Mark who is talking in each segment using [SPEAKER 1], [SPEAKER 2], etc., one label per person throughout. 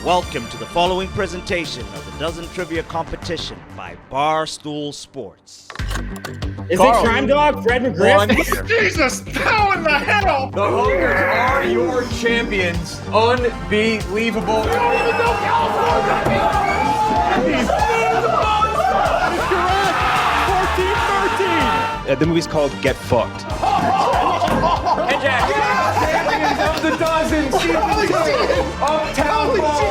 [SPEAKER 1] Welcome to the following presentation of the Dozen Trivia Competition by Barstool Sports.
[SPEAKER 2] Is it Crime Dog, Fred McGriff?
[SPEAKER 3] Jesus, how in the hell?
[SPEAKER 4] The Hunters are your champions. Unbelievable.
[SPEAKER 3] I don't even know California. Correct. 14-13.
[SPEAKER 5] The movie's called Get Fucked.
[SPEAKER 4] KenJac, champions of the Dozen, season 2 of Town Ball.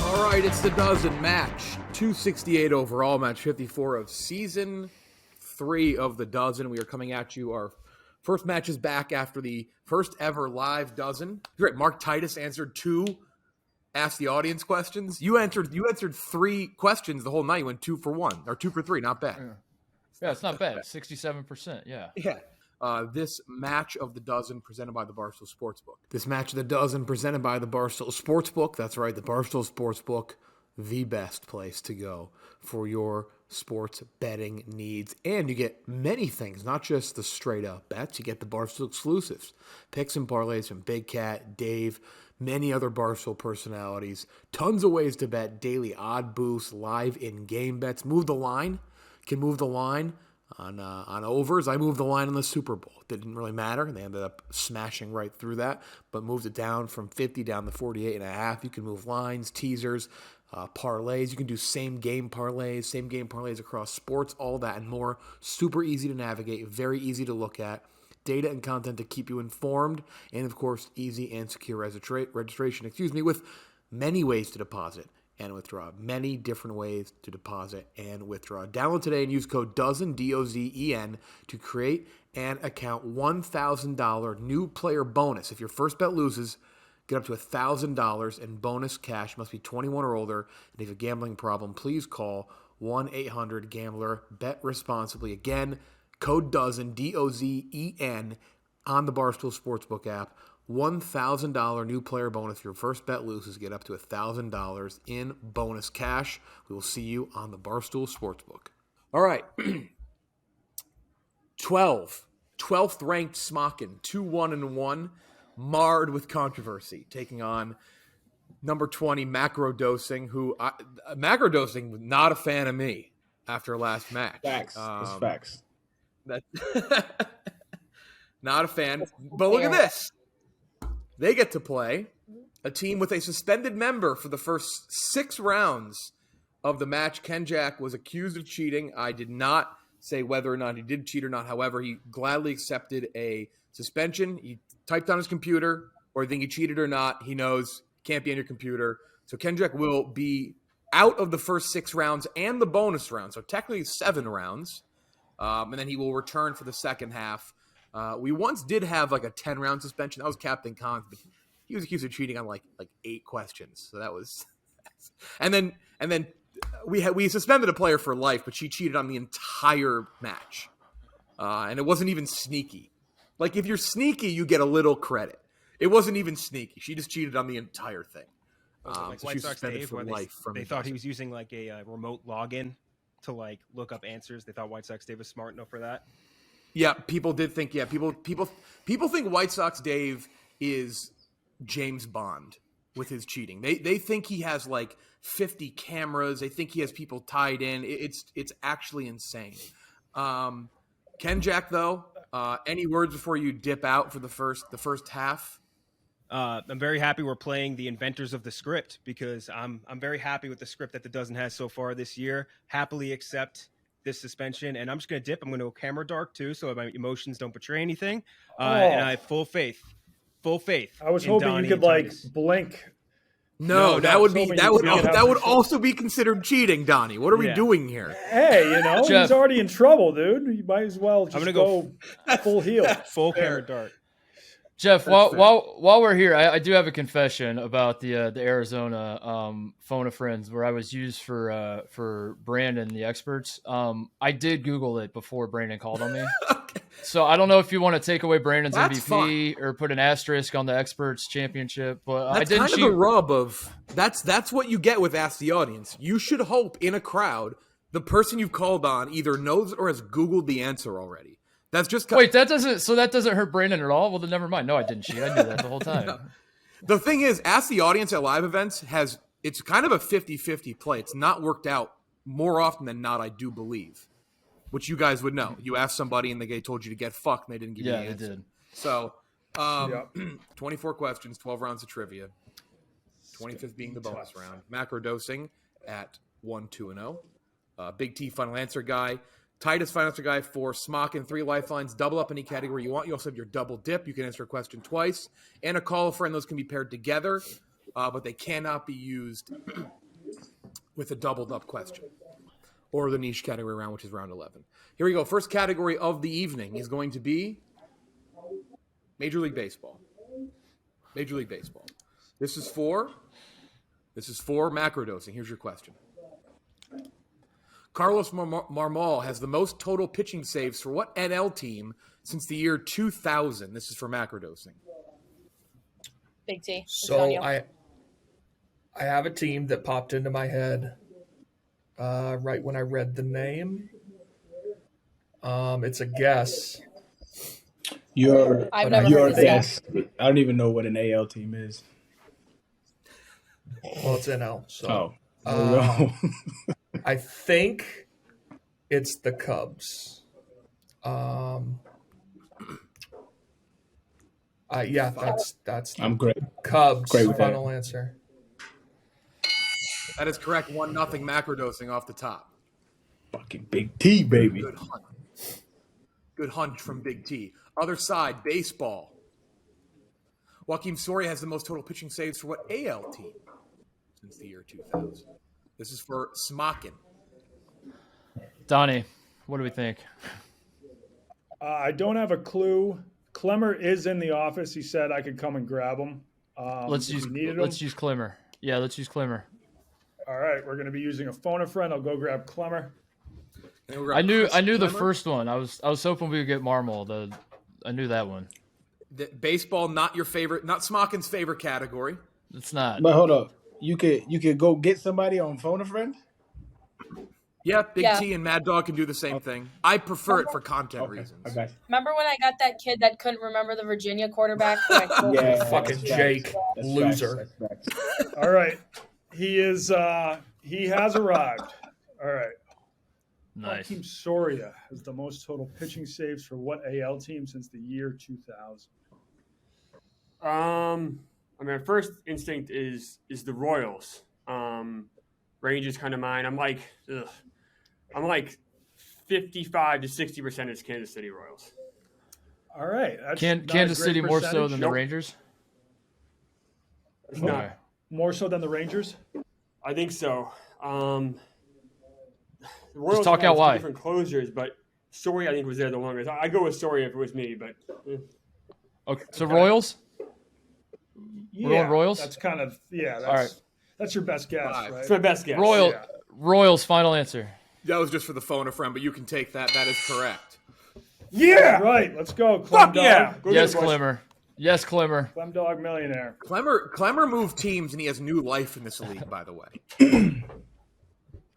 [SPEAKER 6] All right, it's the Dozen match 268 overall, match 54 of season 3 of the Dozen. We are coming at you. Our first match is back after the first ever live Dozen. Great, Mark Titus answered 2 Ask the Audience questions. You answered 3 questions the whole night. You went 2 for 1 or 2 for 3. Not bad.
[SPEAKER 7] Yeah, it's not bad. 67%. Yeah.
[SPEAKER 6] Yeah. This match of the Dozen presented by the Barstool Sportsbook. This match of the Dozen presented by the Barstool Sportsbook. That's right, the Barstool Sportsbook, the best place to go for your sports betting needs. And you get many things, not just the straight up bets. You get the Barstool exclusives, picks and parlays from Big Cat, Dave, many other Barstool personalities. Tons of ways to bet, daily odd boosts, live in-game bets. Move the line. Can move the line on overs. I moved the line in the Super Bowl. It didn't really matter. They ended up smashing right through that, but moved it down from 50 down to 48.5. You can move lines, teasers, parlays. You can do same game parlays across sports, all that and more. Super easy to navigate, very easy to look at. Data and content to keep you informed, and of course, easy and secure registration, with many ways to deposit and withdraw. Many different ways to deposit and withdraw. Download today and use code DOZEN, D-O-Z-E-N, to create and account $1,000 new player bonus. If your first bet loses, get up to $1,000 in bonus cash. Must be 21 or older. And if you have a gambling problem, please call 1-800-GAMBLER. Bet responsibly. Again, code DOZEN, D-O-Z-E-N, on the Barstool Sportsbook app. $1,000 new player bonus. If your first bet loses, get up to $1,000 in bonus cash. We will see you on the Barstool Sportsbook. All right. 12th ranked Smockin, 2-1-1, marred with controversy, taking on number 20 Macro Dosing, who Macro Dosing was not a fan of me after last match.
[SPEAKER 2] Facts. It's facts.
[SPEAKER 6] Not a fan. But look at this. They get to play a team with a suspended member for the first 6 rounds of the match. KenJac was accused of cheating. I did not say whether or not he did cheat or not. However, he gladly accepted a suspension. He typed on his computer, or I think he cheated or not. He knows can't be on your computer. So KenJac will be out of the first 6 rounds and the bonus round. So technically 7 rounds. And then he will return for the second half. We once did have like a 10-round suspension. That was Captain Khan's, but he was accused of cheating on like 8 questions. So that was, and then we suspended a player for life, but she cheated on the entire match, and it wasn't even sneaky. Like if you're sneaky, you get a little credit. It wasn't even sneaky. She just cheated on the entire thing.
[SPEAKER 5] Like
[SPEAKER 6] So
[SPEAKER 5] White
[SPEAKER 6] she was
[SPEAKER 5] Sox
[SPEAKER 6] suspended
[SPEAKER 5] Dave,
[SPEAKER 6] for
[SPEAKER 5] where
[SPEAKER 6] life.
[SPEAKER 5] they thought he was using like a remote login to like look up answers. They thought White Sox Dave was smart enough for that.
[SPEAKER 6] Yeah, people did think. Yeah, people think White Sox Dave is James Bond with his cheating. They think he has like 50 cameras. They think he has people tied in. It's actually insane. KenJac though, any words before you dip out for the first half?
[SPEAKER 5] I'm very happy we're playing the inventors of the script because I'm very happy with the script that the Dozen has so far this year. Happily accept this suspension, and I'm just going to dip. I'm going to go camera dark too, so my emotions don't betray anything. And I have full faith.
[SPEAKER 3] I was
[SPEAKER 5] in
[SPEAKER 3] hoping
[SPEAKER 5] Donnie
[SPEAKER 3] you could
[SPEAKER 5] and
[SPEAKER 3] like
[SPEAKER 5] Titus.
[SPEAKER 3] blink.
[SPEAKER 6] No, that would
[SPEAKER 3] have
[SPEAKER 6] also be considered cheating, Donnie. What are we doing here?
[SPEAKER 3] Hey,
[SPEAKER 7] Jeff.
[SPEAKER 3] he's already in trouble, dude. You might as well just
[SPEAKER 5] gonna
[SPEAKER 3] go full heel.
[SPEAKER 5] Full camera dark.
[SPEAKER 7] Jeff, while we're here, I do have a confession about the Arizona phone of friends where I was used for Brandon, the experts. I did Google it before Brandon called on me.
[SPEAKER 6] Okay.
[SPEAKER 7] So I don't know if you want to take away Brandon's
[SPEAKER 6] That's
[SPEAKER 7] MVP or put an asterisk on the experts championship, but
[SPEAKER 6] That's
[SPEAKER 7] I didn't
[SPEAKER 6] kind of the rub of that's what you get with Ask the Audience. You should hope in a crowd the person you've called on either knows or has Googled the answer already. That's just
[SPEAKER 7] Wait, that doesn't hurt Brandon at all? Well, then never mind. No, I didn't cheat. I knew that the whole time.
[SPEAKER 6] No. The thing is, Ask the Audience at live events it's kind of a 50-50 play. It's not worked out more often than not, I do believe, which you guys would know. You asked somebody and they told you to get fucked and they didn't give you the answer. Yeah, they did. So, 24 questions, 12 rounds of trivia. 25th being the bonus round. Macro dosing at 1-2-0. Big T final answer guy. Titus final answer guy for Smock and 3 lifelines. Double up any category you want. You also have your double dip. You can answer a question twice. And a call a friend. Those can be paired together, but they cannot be used with a doubled up question. Or the niche category round, which is round 11. Here we go. First category of the evening is going to be Major League Baseball. Major League Baseball. This is for macrodosing. Here's your question. Carlos Marmol has the most total pitching saves for what NL team since the year 2000? This is for macrodosing.
[SPEAKER 8] Big T.
[SPEAKER 9] So I have a team that popped into my head right when I read the name. It's a guess.
[SPEAKER 2] I've never heard this. I don't even know what an AL team is.
[SPEAKER 9] Well, it's NL. So
[SPEAKER 2] I
[SPEAKER 9] think it's the Cubs. That's
[SPEAKER 2] I'm great.
[SPEAKER 9] Cubs.
[SPEAKER 2] Great with
[SPEAKER 9] final
[SPEAKER 2] that.
[SPEAKER 9] Answer.
[SPEAKER 6] That is correct. 1-0 macrodosing off the top.
[SPEAKER 2] Fucking Big T, baby.
[SPEAKER 6] Good hunt. Good hunch from Big T. Other side, baseball. Joaquin Soria has the most total pitching saves for what AL team since the year 2000? This is for Smockin.
[SPEAKER 7] Donnie, what do we think?
[SPEAKER 3] I don't have a clue. Clemmer is in the office. He said I could come and grab him.
[SPEAKER 7] Let's use Clemmer. Yeah, let's use Clemmer.
[SPEAKER 3] All right, we're going to be using a phone a friend. I'll go grab Clemmer.
[SPEAKER 7] I knew the first one. I was hoping we would get Marmol. I knew that one.
[SPEAKER 6] Baseball, not your favorite, not Smockin's favorite category.
[SPEAKER 7] It's not.
[SPEAKER 2] But hold up, you could go get somebody on phone a friend.
[SPEAKER 6] Yeah, Big T and Mad Dog can do the same thing. I prefer it for content reasons.
[SPEAKER 2] Okay.
[SPEAKER 8] Remember when I got that kid that couldn't remember the Virginia quarterback?
[SPEAKER 2] Yeah,
[SPEAKER 9] fucking Jake, loser.
[SPEAKER 3] All right, he has arrived. All right.
[SPEAKER 7] Nice.
[SPEAKER 3] Joaquin Soria has the most total pitching saves for what AL team since the year 2000?
[SPEAKER 10] I mean, first instinct is the Royals. Range is kind of mine. I'm like 55 to 60% is Kansas City Royals.
[SPEAKER 3] All right. That's
[SPEAKER 7] Kansas City more so than the Rangers?
[SPEAKER 10] It's not.
[SPEAKER 3] More so than the Rangers?
[SPEAKER 10] I think so. The Royals
[SPEAKER 7] just talk out why.
[SPEAKER 10] Different closers, but Soria I think was there the longest. I go with Soria if it was me, but.
[SPEAKER 7] Okay, so Royals.
[SPEAKER 3] Yeah,
[SPEAKER 7] we're going Royals.
[SPEAKER 3] That's kind of That's,
[SPEAKER 7] all right.
[SPEAKER 3] That's your best guess, right?
[SPEAKER 10] It's my best guess.
[SPEAKER 7] Royals. Final answer.
[SPEAKER 6] That was just for the phone a friend, but you can take that. That is correct.
[SPEAKER 3] Yeah, right. Let's go.
[SPEAKER 10] Fuck yeah.
[SPEAKER 7] Yes, Clemmer. Yes, Clemmer.
[SPEAKER 3] Clem Dog millionaire.
[SPEAKER 6] Clemmer moved teams, and he has new life in this league, by the way. The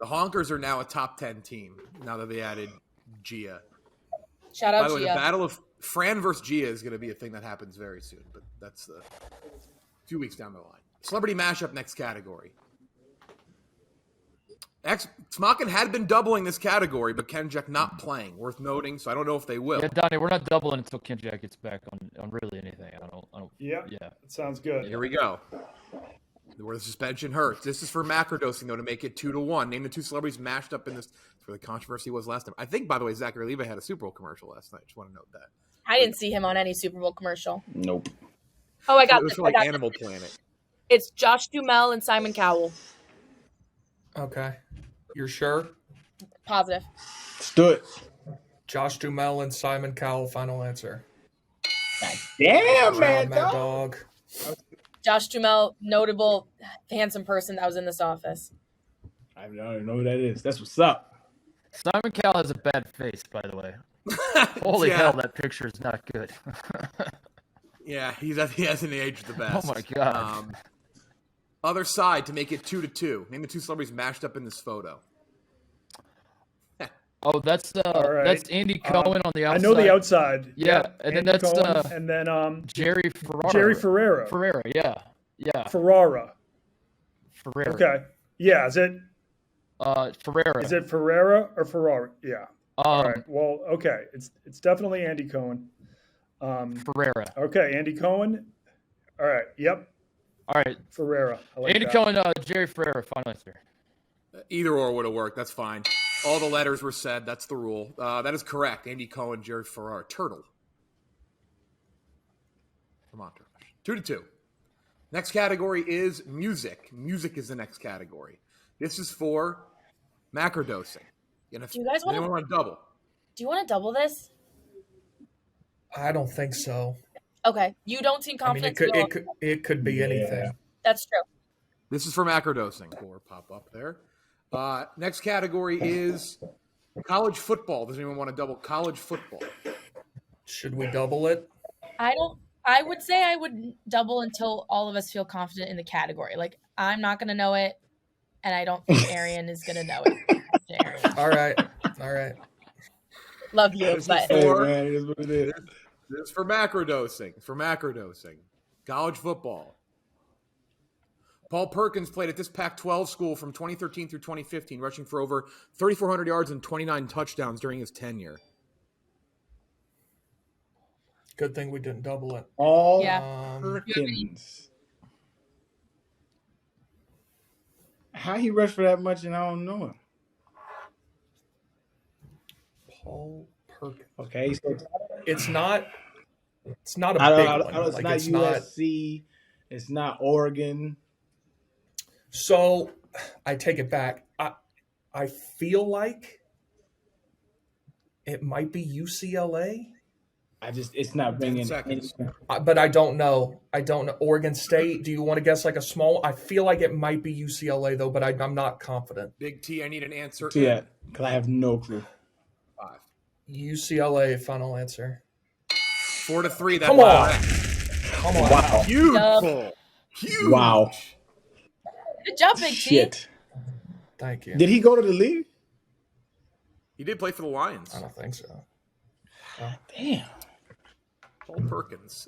[SPEAKER 6] Honkers are now a top 10 team now that they added Gia.
[SPEAKER 8] Shout out
[SPEAKER 6] By the way,
[SPEAKER 8] Gia.
[SPEAKER 6] the battle of Fran versus Gia is going to be a thing that happens very soon, but that's a few weeks down the line. Celebrity mashup, next category. Smockin had been doubling this category, but KenJac not playing. Worth noting, so I don't know if they will.
[SPEAKER 7] Yeah, Donnie, we're not doubling until KenJac gets back on really anything. I don't.
[SPEAKER 3] Yeah. That sounds good.
[SPEAKER 6] Here we go. Where the suspension hurts. This is for macrodosing, though, to make it 2-1. Name the two celebrities mashed up in this. That's where the controversy was last time. I think, by the way, Zachary Levi had a Super Bowl commercial last night. Just want to note that.
[SPEAKER 8] I didn't see him on any Super Bowl commercial.
[SPEAKER 2] Nope.
[SPEAKER 8] Oh, I got
[SPEAKER 6] it was
[SPEAKER 8] this.
[SPEAKER 6] for like Animal Planet.
[SPEAKER 8] It's Josh Duhamel and Simon Cowell.
[SPEAKER 9] Okay. You're sure?
[SPEAKER 8] Positive.
[SPEAKER 2] Stood.
[SPEAKER 9] Josh Duhamel and Simon Cowell, final answer.
[SPEAKER 2] Damn, man,
[SPEAKER 9] Mad Dog.
[SPEAKER 8] Josh Duhamel, notable, handsome person that was in this office.
[SPEAKER 2] I don't even know who that is. That's what's up.
[SPEAKER 7] Simon Cowell has a bad face, by the way. Holy hell, that picture is not good.
[SPEAKER 6] Yeah, he hasn't aged the best.
[SPEAKER 7] Oh my god.
[SPEAKER 6] Other side to make it 2-2. Name the two celebrities mashed up in this photo.
[SPEAKER 7] Oh, that's
[SPEAKER 3] right.
[SPEAKER 7] that's Andy Cohen on the outside.
[SPEAKER 3] I know the outside.
[SPEAKER 7] Yeah, and then
[SPEAKER 3] Andy
[SPEAKER 7] that's
[SPEAKER 3] Cohen, and then
[SPEAKER 7] Jerry Ferrara.
[SPEAKER 3] Jerry Ferrera.
[SPEAKER 7] Ferrara, yeah.
[SPEAKER 3] Ferrara.
[SPEAKER 7] Ferrara.
[SPEAKER 3] Okay. Yeah. Is it
[SPEAKER 7] Ferrara.
[SPEAKER 3] Is it Ferrera or Ferrara? Yeah. All
[SPEAKER 7] Um,
[SPEAKER 3] right. Well, okay. It's definitely Andy Cohen.
[SPEAKER 7] Ferrara.
[SPEAKER 3] Okay, Andy Cohen. All right. Yep.
[SPEAKER 7] All right.
[SPEAKER 3] Ferrera. I like
[SPEAKER 7] Andy
[SPEAKER 3] that.
[SPEAKER 7] Cohen, Jerry Ferrara. Final answer.
[SPEAKER 6] Either or would have worked. That's fine. All the letters were said. That's the rule. That is correct. Andy Cohen, Jerry Ferrara. Turtle. Come on, Turtle. 2-2. Next category is music. Music is the next category. This is for macrodosing. And if
[SPEAKER 8] Do you guys
[SPEAKER 6] anyone want to double?
[SPEAKER 8] Do you want to double this?
[SPEAKER 9] I don't think so.
[SPEAKER 8] Okay. You don't seem
[SPEAKER 9] I mean,
[SPEAKER 8] confident.
[SPEAKER 9] it could be anything.
[SPEAKER 8] That's true.
[SPEAKER 6] This is for macrodosing. Or pop up there. Next category is college football. Does anyone want to double college football?
[SPEAKER 9] Should we double it?
[SPEAKER 8] I would say I would double until all of us feel confident in the category. Like, I'm not going to know it, and I don't think Arian is going to know it.
[SPEAKER 9] All right.
[SPEAKER 8] Love you,
[SPEAKER 6] This
[SPEAKER 8] but
[SPEAKER 6] is for,
[SPEAKER 2] Hey, man, it is what it is.
[SPEAKER 6] this is for macrodosing. College football. Paul Perkins played at this Pac-12 school from 2013 through 2015, rushing for over 3,400 yards and 29 touchdowns during his tenure.
[SPEAKER 9] Good thing we didn't double it.
[SPEAKER 2] All
[SPEAKER 8] Yeah.
[SPEAKER 2] Perkins. How he rushed for that much and I don't know him?
[SPEAKER 9] Paul Perkins.
[SPEAKER 2] Okay, so
[SPEAKER 9] It's not a big
[SPEAKER 2] it's
[SPEAKER 9] one.
[SPEAKER 2] not
[SPEAKER 9] It's not.
[SPEAKER 2] USC. It's not Oregon.
[SPEAKER 9] So I take it back. I feel like it might be UCLA,
[SPEAKER 2] It's not bringing
[SPEAKER 6] 10 seconds.
[SPEAKER 9] but I don't know. Oregon State. Do you want to guess like a small? I feel like it might be UCLA though, but I'm not confident.
[SPEAKER 6] Big T, I need an answer.
[SPEAKER 2] Yeah, because I have no clue.
[SPEAKER 6] 5.
[SPEAKER 9] UCLA. Final answer.
[SPEAKER 6] 4-3. That's
[SPEAKER 9] Come on.
[SPEAKER 6] correct.
[SPEAKER 9] Come on.
[SPEAKER 2] Wow.
[SPEAKER 6] Huge
[SPEAKER 8] Yup.
[SPEAKER 6] pull. Huge.
[SPEAKER 2] Wow.
[SPEAKER 8] good job, Big T.
[SPEAKER 2] Shit.
[SPEAKER 9] Thank you.
[SPEAKER 2] Did he go to the league?
[SPEAKER 6] He did play for the Lions.
[SPEAKER 9] I don't think so.
[SPEAKER 2] Damn.
[SPEAKER 6] Paul Perkins.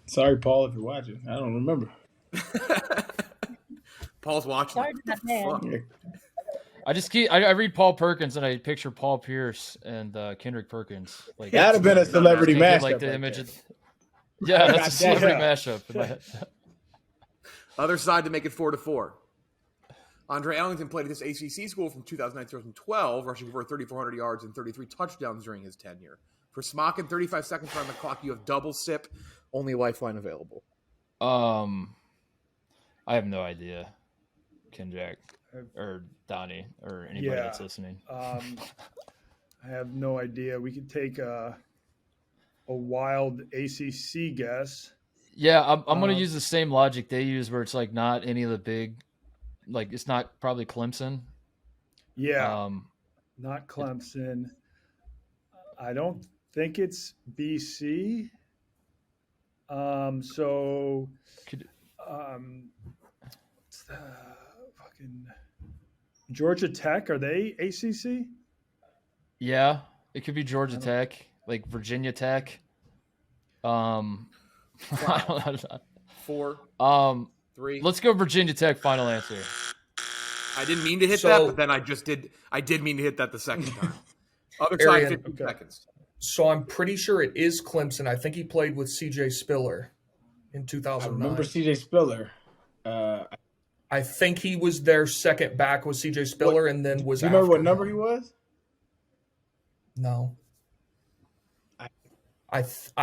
[SPEAKER 2] Sorry, Paul, if you're watching. I don't remember.
[SPEAKER 6] Paul's watching.
[SPEAKER 8] Sorry to that man.
[SPEAKER 7] I read Paul Perkins and I picture Paul Pierce and Kendrick Perkins. Like
[SPEAKER 2] That'd have been a celebrity
[SPEAKER 7] I can't
[SPEAKER 2] mashup.
[SPEAKER 7] get, like the
[SPEAKER 2] right
[SPEAKER 7] image.
[SPEAKER 2] there.
[SPEAKER 7] Yeah, that's a celebrity
[SPEAKER 2] Yeah.
[SPEAKER 7] mashup. in my head.
[SPEAKER 6] Other side to make it 4-4. Andre Ellington played at this ACC school from 2009 to 2012, rushing for 3,400 yards and 33 touchdowns during his tenure. For Smock and 35 seconds around the clock, you have double sip, only lifeline available.
[SPEAKER 7] I have no idea. KenJac or Donnie or anybody
[SPEAKER 3] Yeah.
[SPEAKER 7] that's listening.
[SPEAKER 3] I have no idea. We could take a wild ACC guess.
[SPEAKER 7] Yeah, I'm gonna use the same logic they use, where it's like not any of the big, like it's not probably Clemson.
[SPEAKER 3] Yeah, not Clemson. I don't think it's BC. So, what's the fucking Georgia Tech? Are they ACC?
[SPEAKER 7] Yeah, it could be Georgia Tech, like Virginia Tech. I don't know.
[SPEAKER 6] 4, 3.
[SPEAKER 7] Let's go Virginia Tech. Final answer.
[SPEAKER 6] I didn't mean to hit that, but then I did mean to hit that the second time. Other side,
[SPEAKER 9] Arian,
[SPEAKER 6] 15 seconds.
[SPEAKER 9] So I'm pretty sure it is Clemson. I think he played with C.J. Spiller in
[SPEAKER 2] I
[SPEAKER 9] 2009.
[SPEAKER 2] remember CJ Spiller.
[SPEAKER 9] I think he was their second back with C.J. Spiller, and then was.
[SPEAKER 2] Do you remember
[SPEAKER 9] after
[SPEAKER 2] what number
[SPEAKER 9] him.
[SPEAKER 2] he was?
[SPEAKER 9] No. I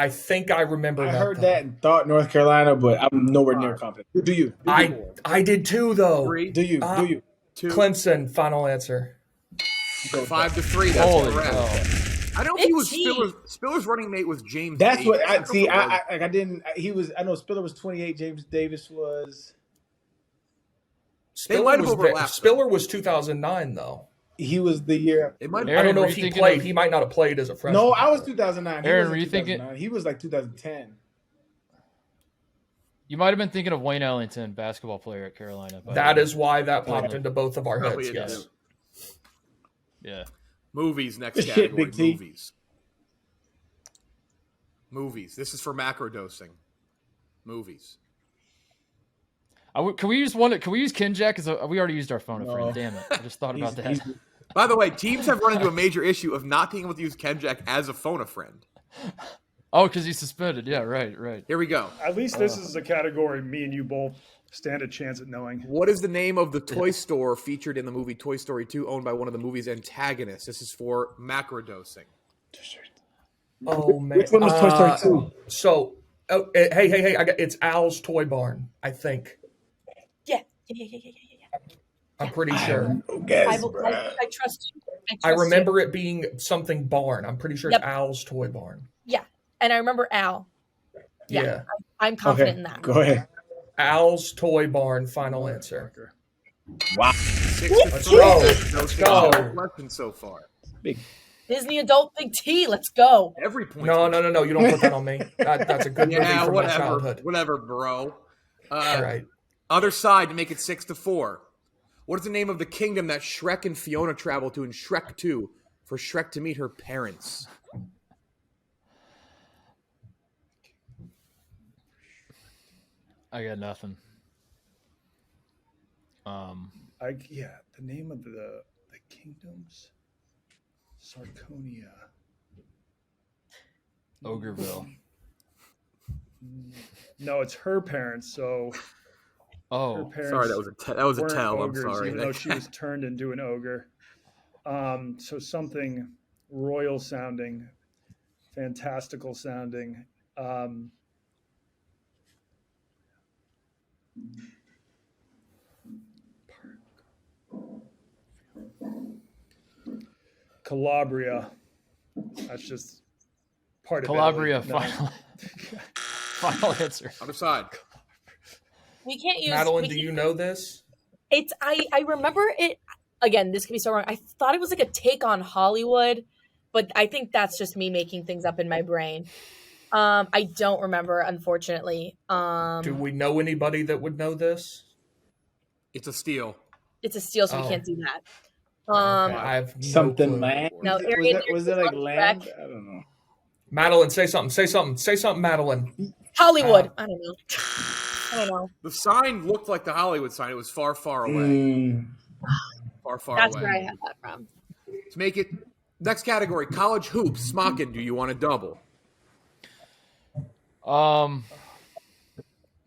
[SPEAKER 9] think I remember.
[SPEAKER 2] I
[SPEAKER 9] that,
[SPEAKER 2] heard
[SPEAKER 9] though.
[SPEAKER 2] that and thought North Carolina, but I'm nowhere near confident. Do you?
[SPEAKER 9] I did too, though.
[SPEAKER 6] 3,
[SPEAKER 2] Do you?
[SPEAKER 6] 2.
[SPEAKER 9] Clemson. Final anser.
[SPEAKER 6] 5-3. That's
[SPEAKER 7] Holy
[SPEAKER 6] correct.
[SPEAKER 7] cow.
[SPEAKER 6] I don't think it was Spiller's running mate was James.
[SPEAKER 2] That's
[SPEAKER 6] Davis.
[SPEAKER 2] what I
[SPEAKER 6] don't
[SPEAKER 2] see.
[SPEAKER 6] know what it was.
[SPEAKER 2] I didn't. He was. I know Spiller was 28. James Davis was.
[SPEAKER 6] They might have
[SPEAKER 9] was
[SPEAKER 6] overlapped,
[SPEAKER 9] Spiller was 2009, though.
[SPEAKER 2] He was the year.
[SPEAKER 6] It might.
[SPEAKER 7] Aaron,
[SPEAKER 9] I don't know
[SPEAKER 7] were
[SPEAKER 9] if
[SPEAKER 7] you
[SPEAKER 9] he
[SPEAKER 7] thinking
[SPEAKER 9] played.
[SPEAKER 7] of-
[SPEAKER 9] He might not have played as a freshman.
[SPEAKER 2] No, I was 2009. He
[SPEAKER 7] Aaron,
[SPEAKER 2] wasn't
[SPEAKER 7] were you thinking-
[SPEAKER 2] 2009. He was like 2010.
[SPEAKER 7] You might have been thinking of Wayne Ellington, basketball player at Carolina.
[SPEAKER 9] That is why that popped into both of our
[SPEAKER 6] Probably
[SPEAKER 9] heads.
[SPEAKER 6] it
[SPEAKER 9] Yes.
[SPEAKER 6] did.
[SPEAKER 7] Yeah.
[SPEAKER 6] Movies, next
[SPEAKER 2] Shit,
[SPEAKER 6] category.
[SPEAKER 2] Big T.
[SPEAKER 6] Movies. This is for macro dosing. Movies.
[SPEAKER 7] Can we use one? Can we use KenJac? Because we already used our phone a friend.
[SPEAKER 2] No.
[SPEAKER 7] Damn it! I just thought about that.
[SPEAKER 2] He's-
[SPEAKER 6] By the way, teams have run into a major issue of not being able to use KenJac as a phone a friend.
[SPEAKER 7] Oh, because he's suspended. Yeah, right.
[SPEAKER 6] Here we go.
[SPEAKER 3] At least this is a category me and you both stand a chance at knowing.
[SPEAKER 6] What is the name of the toy store featured in the movie Toy Story 2, owned by one of the movie's antagonists? This is for macro dosing.
[SPEAKER 9] Oh man,
[SPEAKER 2] Which one was Toy Story 2?
[SPEAKER 9] So, hey, it's Al's Toy Barn, I think.
[SPEAKER 8] Yeah.
[SPEAKER 9] I'm pretty sure.
[SPEAKER 8] I trust you.
[SPEAKER 9] I remember it being something barn. I'm pretty sure
[SPEAKER 8] Yep.
[SPEAKER 9] it's Al's Toy Barn.
[SPEAKER 8] Yeah, and I remember Al.
[SPEAKER 9] Yeah.
[SPEAKER 8] I'm confident in that.
[SPEAKER 2] Go ahead.
[SPEAKER 9] Al's Toy Barn. Final answer.
[SPEAKER 2] Wow.
[SPEAKER 6] 6-3.
[SPEAKER 9] go.
[SPEAKER 6] Let's
[SPEAKER 9] go.
[SPEAKER 6] Question so far.
[SPEAKER 8] Disney adult Big T. Let's go.
[SPEAKER 6] Every point.
[SPEAKER 9] No. You don't put that on me. That's a good movie
[SPEAKER 6] Yeah,
[SPEAKER 9] from my
[SPEAKER 6] whatever.
[SPEAKER 9] childhood.
[SPEAKER 6] Whatever, bro.
[SPEAKER 9] All right.
[SPEAKER 6] Other side to make it 6-4. What is the name of the kingdom that Shrek and Fiona travel to in Shrek 2 for Shrek to meet her parents?
[SPEAKER 7] I got nothing.
[SPEAKER 3] The name of the kingdoms, Sarconia.
[SPEAKER 7] Ogreville.
[SPEAKER 3] No, it's her parents. So her
[SPEAKER 7] Oh,
[SPEAKER 3] parents
[SPEAKER 6] Sorry, that was a
[SPEAKER 3] weren't
[SPEAKER 6] tell.
[SPEAKER 3] ogres,
[SPEAKER 6] I'm sorry.
[SPEAKER 3] even though she was turned into an ogre. So something royal sounding, fantastical sounding. Calabria. That's just part of
[SPEAKER 7] Calabria.
[SPEAKER 3] Italy. No.
[SPEAKER 7] Final answer.
[SPEAKER 6] Other side.
[SPEAKER 8] We can't use.
[SPEAKER 9] Madeline,
[SPEAKER 8] we
[SPEAKER 9] do
[SPEAKER 8] can't-
[SPEAKER 9] you know this?
[SPEAKER 8] It's I remember it. Again, this could be so wrong. I thought it was like a take on Hollywood, but I think that's just me making things up in my brain. I don't remember, unfortunately.
[SPEAKER 9] Do we know anybody that would know this?
[SPEAKER 6] It's a steal.
[SPEAKER 8] It's a steal, so we
[SPEAKER 9] Oh.
[SPEAKER 8] can't do that.
[SPEAKER 9] I have no
[SPEAKER 2] Something
[SPEAKER 9] clue.
[SPEAKER 2] land.
[SPEAKER 8] No,
[SPEAKER 2] was
[SPEAKER 8] Arian,
[SPEAKER 2] was
[SPEAKER 8] you're
[SPEAKER 2] it like
[SPEAKER 8] on
[SPEAKER 2] land?
[SPEAKER 8] track.
[SPEAKER 2] I don't know.
[SPEAKER 9] Madeline, say something. Say something, Madeline.
[SPEAKER 8] Hollywood. I don't know. I don't know.
[SPEAKER 6] The sign looked like the Hollywood sign. It was far, far away.
[SPEAKER 2] Mm,
[SPEAKER 6] Far
[SPEAKER 8] That's
[SPEAKER 6] away.
[SPEAKER 8] where I had that from.
[SPEAKER 6] To make it next category, college hoops. Smokin, do you want to double?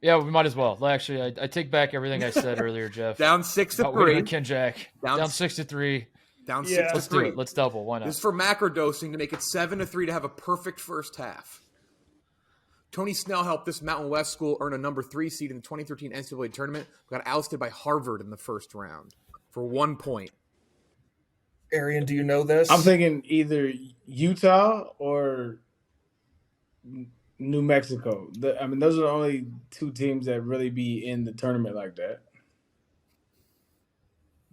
[SPEAKER 7] Yeah, we might as well. Actually, I take back everything I said earlier, Jeff.
[SPEAKER 6] Down 6-3.
[SPEAKER 7] KenJac. Down 6-3.
[SPEAKER 6] Down
[SPEAKER 3] Yeah.
[SPEAKER 6] 6-3.
[SPEAKER 7] Let's do it. Let's double. Why not?
[SPEAKER 6] This is for macro dosing to make it 7-3 to have a perfect first half. Tony Snell helped this Mountain West school earn a number 3 seed in the 2013 NCAA tournament, but got ousted by Harvard in the first round for 1 point.
[SPEAKER 9] Arian, do you know this?
[SPEAKER 2] I'm thinking either Utah or New Mexico. Those are the only two teams that really be in the tournament like that.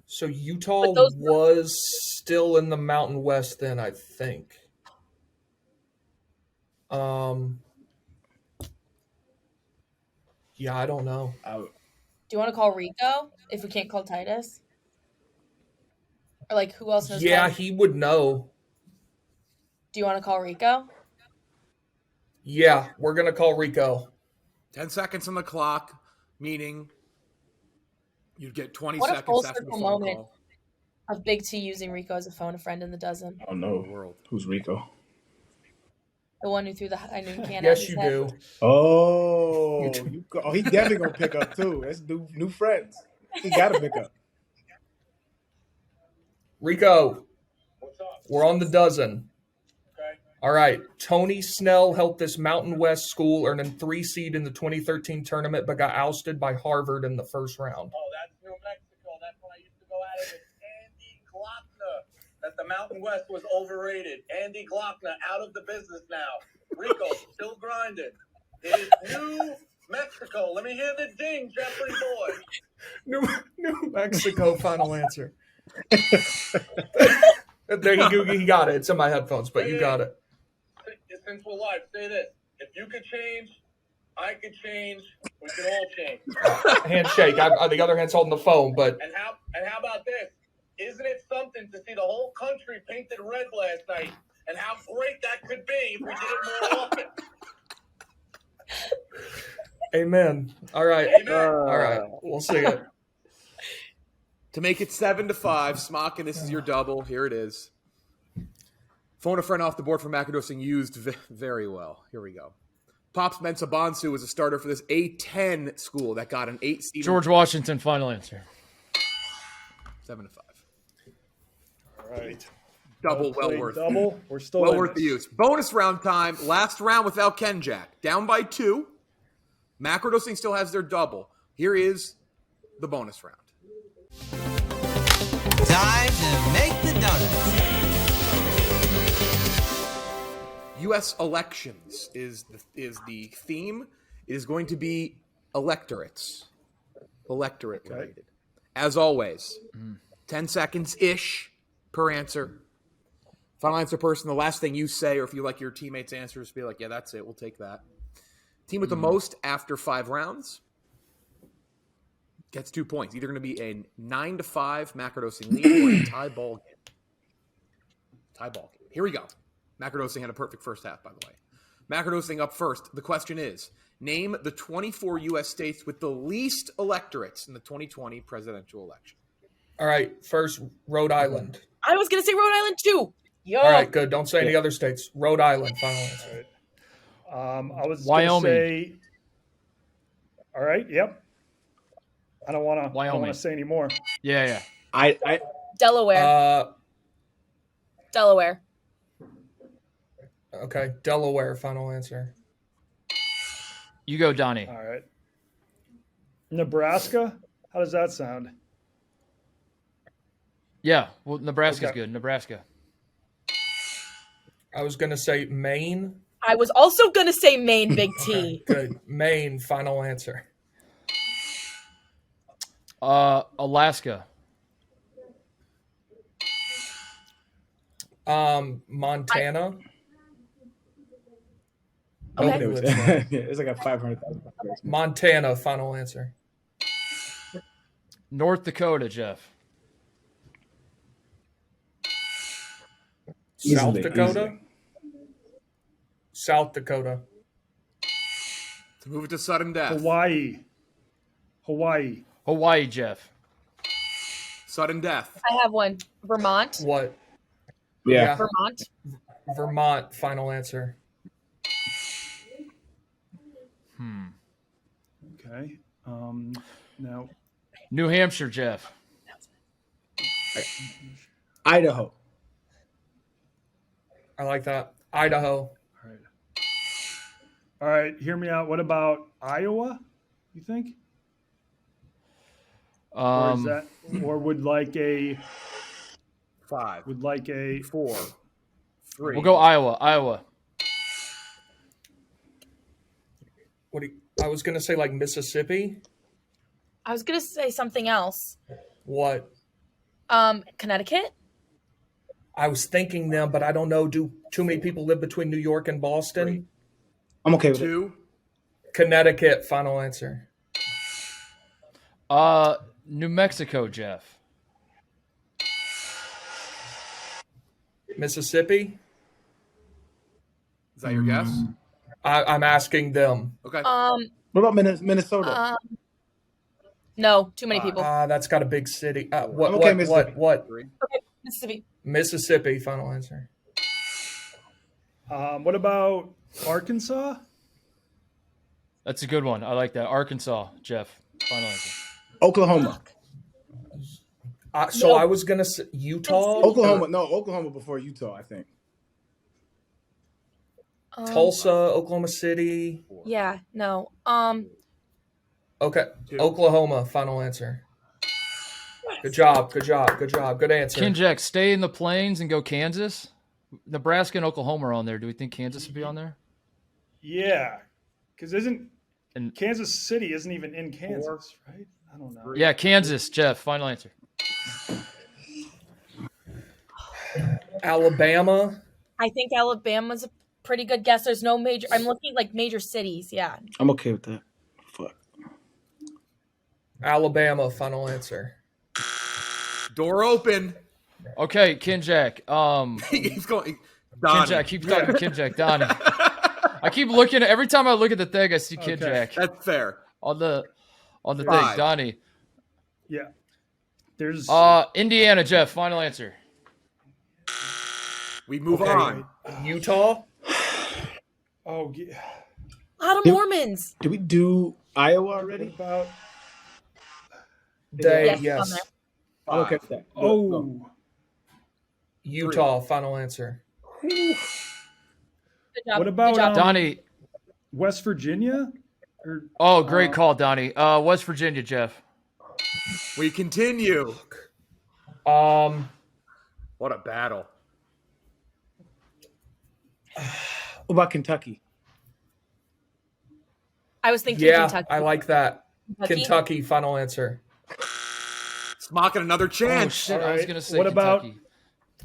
[SPEAKER 9] So Utah
[SPEAKER 8] But those-
[SPEAKER 9] was still in the Mountain West then, I think. Yeah, I don't know.
[SPEAKER 8] Do you want to call Rico if we can't call Titus? Or like who else knows?
[SPEAKER 9] Yeah,
[SPEAKER 8] Titus?
[SPEAKER 9] he would know.
[SPEAKER 8] Do you want to call Rico?
[SPEAKER 9] Yeah, we're gonna call Rico.
[SPEAKER 6] 10 seconds on the clock, meaning you'd get 20
[SPEAKER 8] What a
[SPEAKER 6] seconds
[SPEAKER 8] full
[SPEAKER 6] after the
[SPEAKER 8] circle
[SPEAKER 6] phone
[SPEAKER 8] moment.
[SPEAKER 6] call.
[SPEAKER 8] Of Big T using Rico as a phone a friend in the dozen.
[SPEAKER 2] Oh no,
[SPEAKER 6] World.
[SPEAKER 2] who's Rico?
[SPEAKER 8] The one who threw the I knew can.
[SPEAKER 9] Yes, you do.
[SPEAKER 2] Oh, he definitely gonna pick up too. That's new friends. He gotta pick up.
[SPEAKER 9] Rico, we're on the dozen. All right. Tony Snell helped this Mountain West school earn a 3 seed in the 2013 tournament, but got ousted by Harvard in the first round.
[SPEAKER 11] Oh, that's New Mexico. That's when I used to go at it with Andy Glockner, that the Mountain West was overrated. Andy Glockner out of the business now. Rico still grinding. It is New Mexico. Let me hear the ding, Jeffrey boy.
[SPEAKER 9] New Mexico, final answer. There he got it. It's in my headphones, but you got it.
[SPEAKER 11] Since we're live, say this. If you could change, I could change. We can all change.
[SPEAKER 9] Handshake. The other hand's holding the phone, but
[SPEAKER 11] And how about this? Isn't it something to see the whole country painted red last night and how great that could be if we did it more often?
[SPEAKER 9] Amen. All right. All right. We'll see it.
[SPEAKER 6] To make it 7-5, Smockin, this is your double. Here it is. Phone a friend off the board for Macadosing used very well. Here we go. Pops Mensah Bonsu was a starter for this A10 school that got an 8 seed.
[SPEAKER 7] George Washington, final answer.
[SPEAKER 6] 7-5.
[SPEAKER 3] All right.
[SPEAKER 6] Double, well worth.
[SPEAKER 3] Double. We're still
[SPEAKER 6] well
[SPEAKER 3] in
[SPEAKER 6] worth the
[SPEAKER 3] this.
[SPEAKER 6] use. Bonus round time. Last round without KenJac. Down by 2. Macrodosing still has their double. Here is the bonus round.
[SPEAKER 12] Time to make the donuts.
[SPEAKER 6] U.S. elections is the theme. It is going to be electorate related. As always, 10 seconds-ish per answer. Final answer person, the last thing you say, or if you like your teammates' answers, be like, yeah, that's it. We'll take that. Team with the most after 5 rounds gets 2 points. Either going to be a 9-5 Macrodosing lead or a tie ball game. Here we go. Macrodosing had a perfect first half, by the way. Macrodosing up first. The question is, name the 24 U.S. states with the least electorates in the 2020 presidential election.
[SPEAKER 9] All right. First, Rhode Island.
[SPEAKER 8] I was gonna say Rhode Island too. Yo.
[SPEAKER 9] All right, good. Don't say any other states. Rhode Island, final answer.
[SPEAKER 3] I was
[SPEAKER 7] Wyoming.
[SPEAKER 3] Gonna say, all right. Yep. I don't want
[SPEAKER 7] Wyoming.
[SPEAKER 3] to say any more.
[SPEAKER 7] Yeah.
[SPEAKER 2] I
[SPEAKER 8] Delaware. Delaware.
[SPEAKER 9] Okay, Delaware, final answer.
[SPEAKER 7] You go, Donnie.
[SPEAKER 3] All right. Nebraska. How does that sound?
[SPEAKER 7] Yeah, well, Nebraska's
[SPEAKER 3] Okay.
[SPEAKER 7] good. Nebraska.
[SPEAKER 9] I was going to say Maine.
[SPEAKER 8] I was also gonna say Maine, Big T.
[SPEAKER 9] Good. Maine, final answer.
[SPEAKER 7] Alaska.
[SPEAKER 9] Montana.
[SPEAKER 8] Okay.
[SPEAKER 9] Nobody lives there.
[SPEAKER 2] it's like a 500,000.
[SPEAKER 9] Montana, final answer.
[SPEAKER 7] North Dakota, Jeff.
[SPEAKER 9] South
[SPEAKER 2] Easily,
[SPEAKER 9] Dakota.
[SPEAKER 2] easily.
[SPEAKER 9] South Dakota.
[SPEAKER 6] To move it to sudden death.
[SPEAKER 3] Hawaii,
[SPEAKER 7] Jeff.
[SPEAKER 6] Sudden death.
[SPEAKER 8] I have one. Vermont.
[SPEAKER 9] What?
[SPEAKER 2] Yeah.
[SPEAKER 8] Vermont.
[SPEAKER 9] Vermont, final answer.
[SPEAKER 3] Okay. Now,
[SPEAKER 7] New Hampshire, Jeff.
[SPEAKER 2] Idaho.
[SPEAKER 9] I like that. Idaho.
[SPEAKER 3] all right. Hear me out. What about Iowa? You think? Or is that, or would like a
[SPEAKER 6] 5.
[SPEAKER 3] would like a
[SPEAKER 6] 4. 3.
[SPEAKER 7] We'll go Iowa.
[SPEAKER 9] What do you, I was going to say like Mississippi.
[SPEAKER 8] I was gonna say something else.
[SPEAKER 9] What?
[SPEAKER 8] Connecticut.
[SPEAKER 9] I was thinking them, but I don't know. Do too many people live between New York and Boston?
[SPEAKER 2] I'm okay with it.
[SPEAKER 6] 2.
[SPEAKER 9] Connecticut, final answer.
[SPEAKER 7] New Mexico, Jeff.
[SPEAKER 9] Mississippi.
[SPEAKER 6] Is that your guess?
[SPEAKER 9] I'm asking them.
[SPEAKER 6] Okay.
[SPEAKER 2] What about Minnesota?
[SPEAKER 8] No, too many people.
[SPEAKER 9] That's got a big city. What?
[SPEAKER 2] I'm okay,
[SPEAKER 9] What?
[SPEAKER 2] Mississippi.
[SPEAKER 9] What?
[SPEAKER 8] Okay, Mississippi.
[SPEAKER 9] Mississippi, final answer.
[SPEAKER 3] what about Arkansas?
[SPEAKER 7] That's a good one. I like that. Arkansas, Jeff. Final answer.
[SPEAKER 2] Oklahoma.
[SPEAKER 9] So
[SPEAKER 8] No.
[SPEAKER 9] I was gonna say Utah,
[SPEAKER 2] Oklahoma. No, Oklahoma before Utah, I think.
[SPEAKER 9] Tulsa, Oklahoma City.
[SPEAKER 8] Yeah. No.
[SPEAKER 9] Okay, Oklahoma, final answer. Good job. Good answer.
[SPEAKER 7] KenJac, stay in the plains and go Kansas. Nebraska and Oklahoma are on there. Do we think Kansas would be on there?
[SPEAKER 3] Yeah, because Kansas City isn't even in Kansas, right? I don't know.
[SPEAKER 7] Yeah, Kansas, Jeff. Final answer.
[SPEAKER 9] Alabama.
[SPEAKER 8] I think Alabama's a pretty good guess. There's no major. I'm looking like major cities. Yeah.
[SPEAKER 2] I'm okay with that. Fuck.
[SPEAKER 9] Alabama, final answer.
[SPEAKER 6] Door open.
[SPEAKER 7] Okay, KenJac.
[SPEAKER 6] He's going. Donnie.
[SPEAKER 7] KenJac, keep talking to KenJac. Donnie. I keep looking. Every time I look at the thing, I see KenJac.
[SPEAKER 6] That's fair.
[SPEAKER 7] On the thing.
[SPEAKER 6] Five.
[SPEAKER 7] Donnie.
[SPEAKER 3] Yeah. There's
[SPEAKER 7] Indiana, Jeff. Final answer.
[SPEAKER 6] We move on.
[SPEAKER 9] Utah.
[SPEAKER 3] oh yeah.
[SPEAKER 8] A lot of Mormons.
[SPEAKER 2] Did we do Iowa already?
[SPEAKER 3] About
[SPEAKER 8] Yes,
[SPEAKER 9] Yes.
[SPEAKER 8] on there.
[SPEAKER 2] I'll look at that.
[SPEAKER 3] oh.
[SPEAKER 9] Utah. Final answer.
[SPEAKER 8] Good job.
[SPEAKER 3] What about
[SPEAKER 8] Good job.
[SPEAKER 7] Donnie.
[SPEAKER 3] West Virginia? Or
[SPEAKER 7] Oh, great call, Donnie. West Virginia, Jeff.
[SPEAKER 6] We continue.
[SPEAKER 9] Um,
[SPEAKER 6] What a battle.
[SPEAKER 2] What about Kentucky?
[SPEAKER 8] I was thinking
[SPEAKER 9] yeah,
[SPEAKER 8] Kentucky.
[SPEAKER 9] I like that.
[SPEAKER 8] Kentucky?
[SPEAKER 9] Kentucky. Final answer.
[SPEAKER 6] Smocking another
[SPEAKER 7] Oh,
[SPEAKER 6] chance.
[SPEAKER 7] shit. I was going to say
[SPEAKER 3] What about
[SPEAKER 7] Kentucky.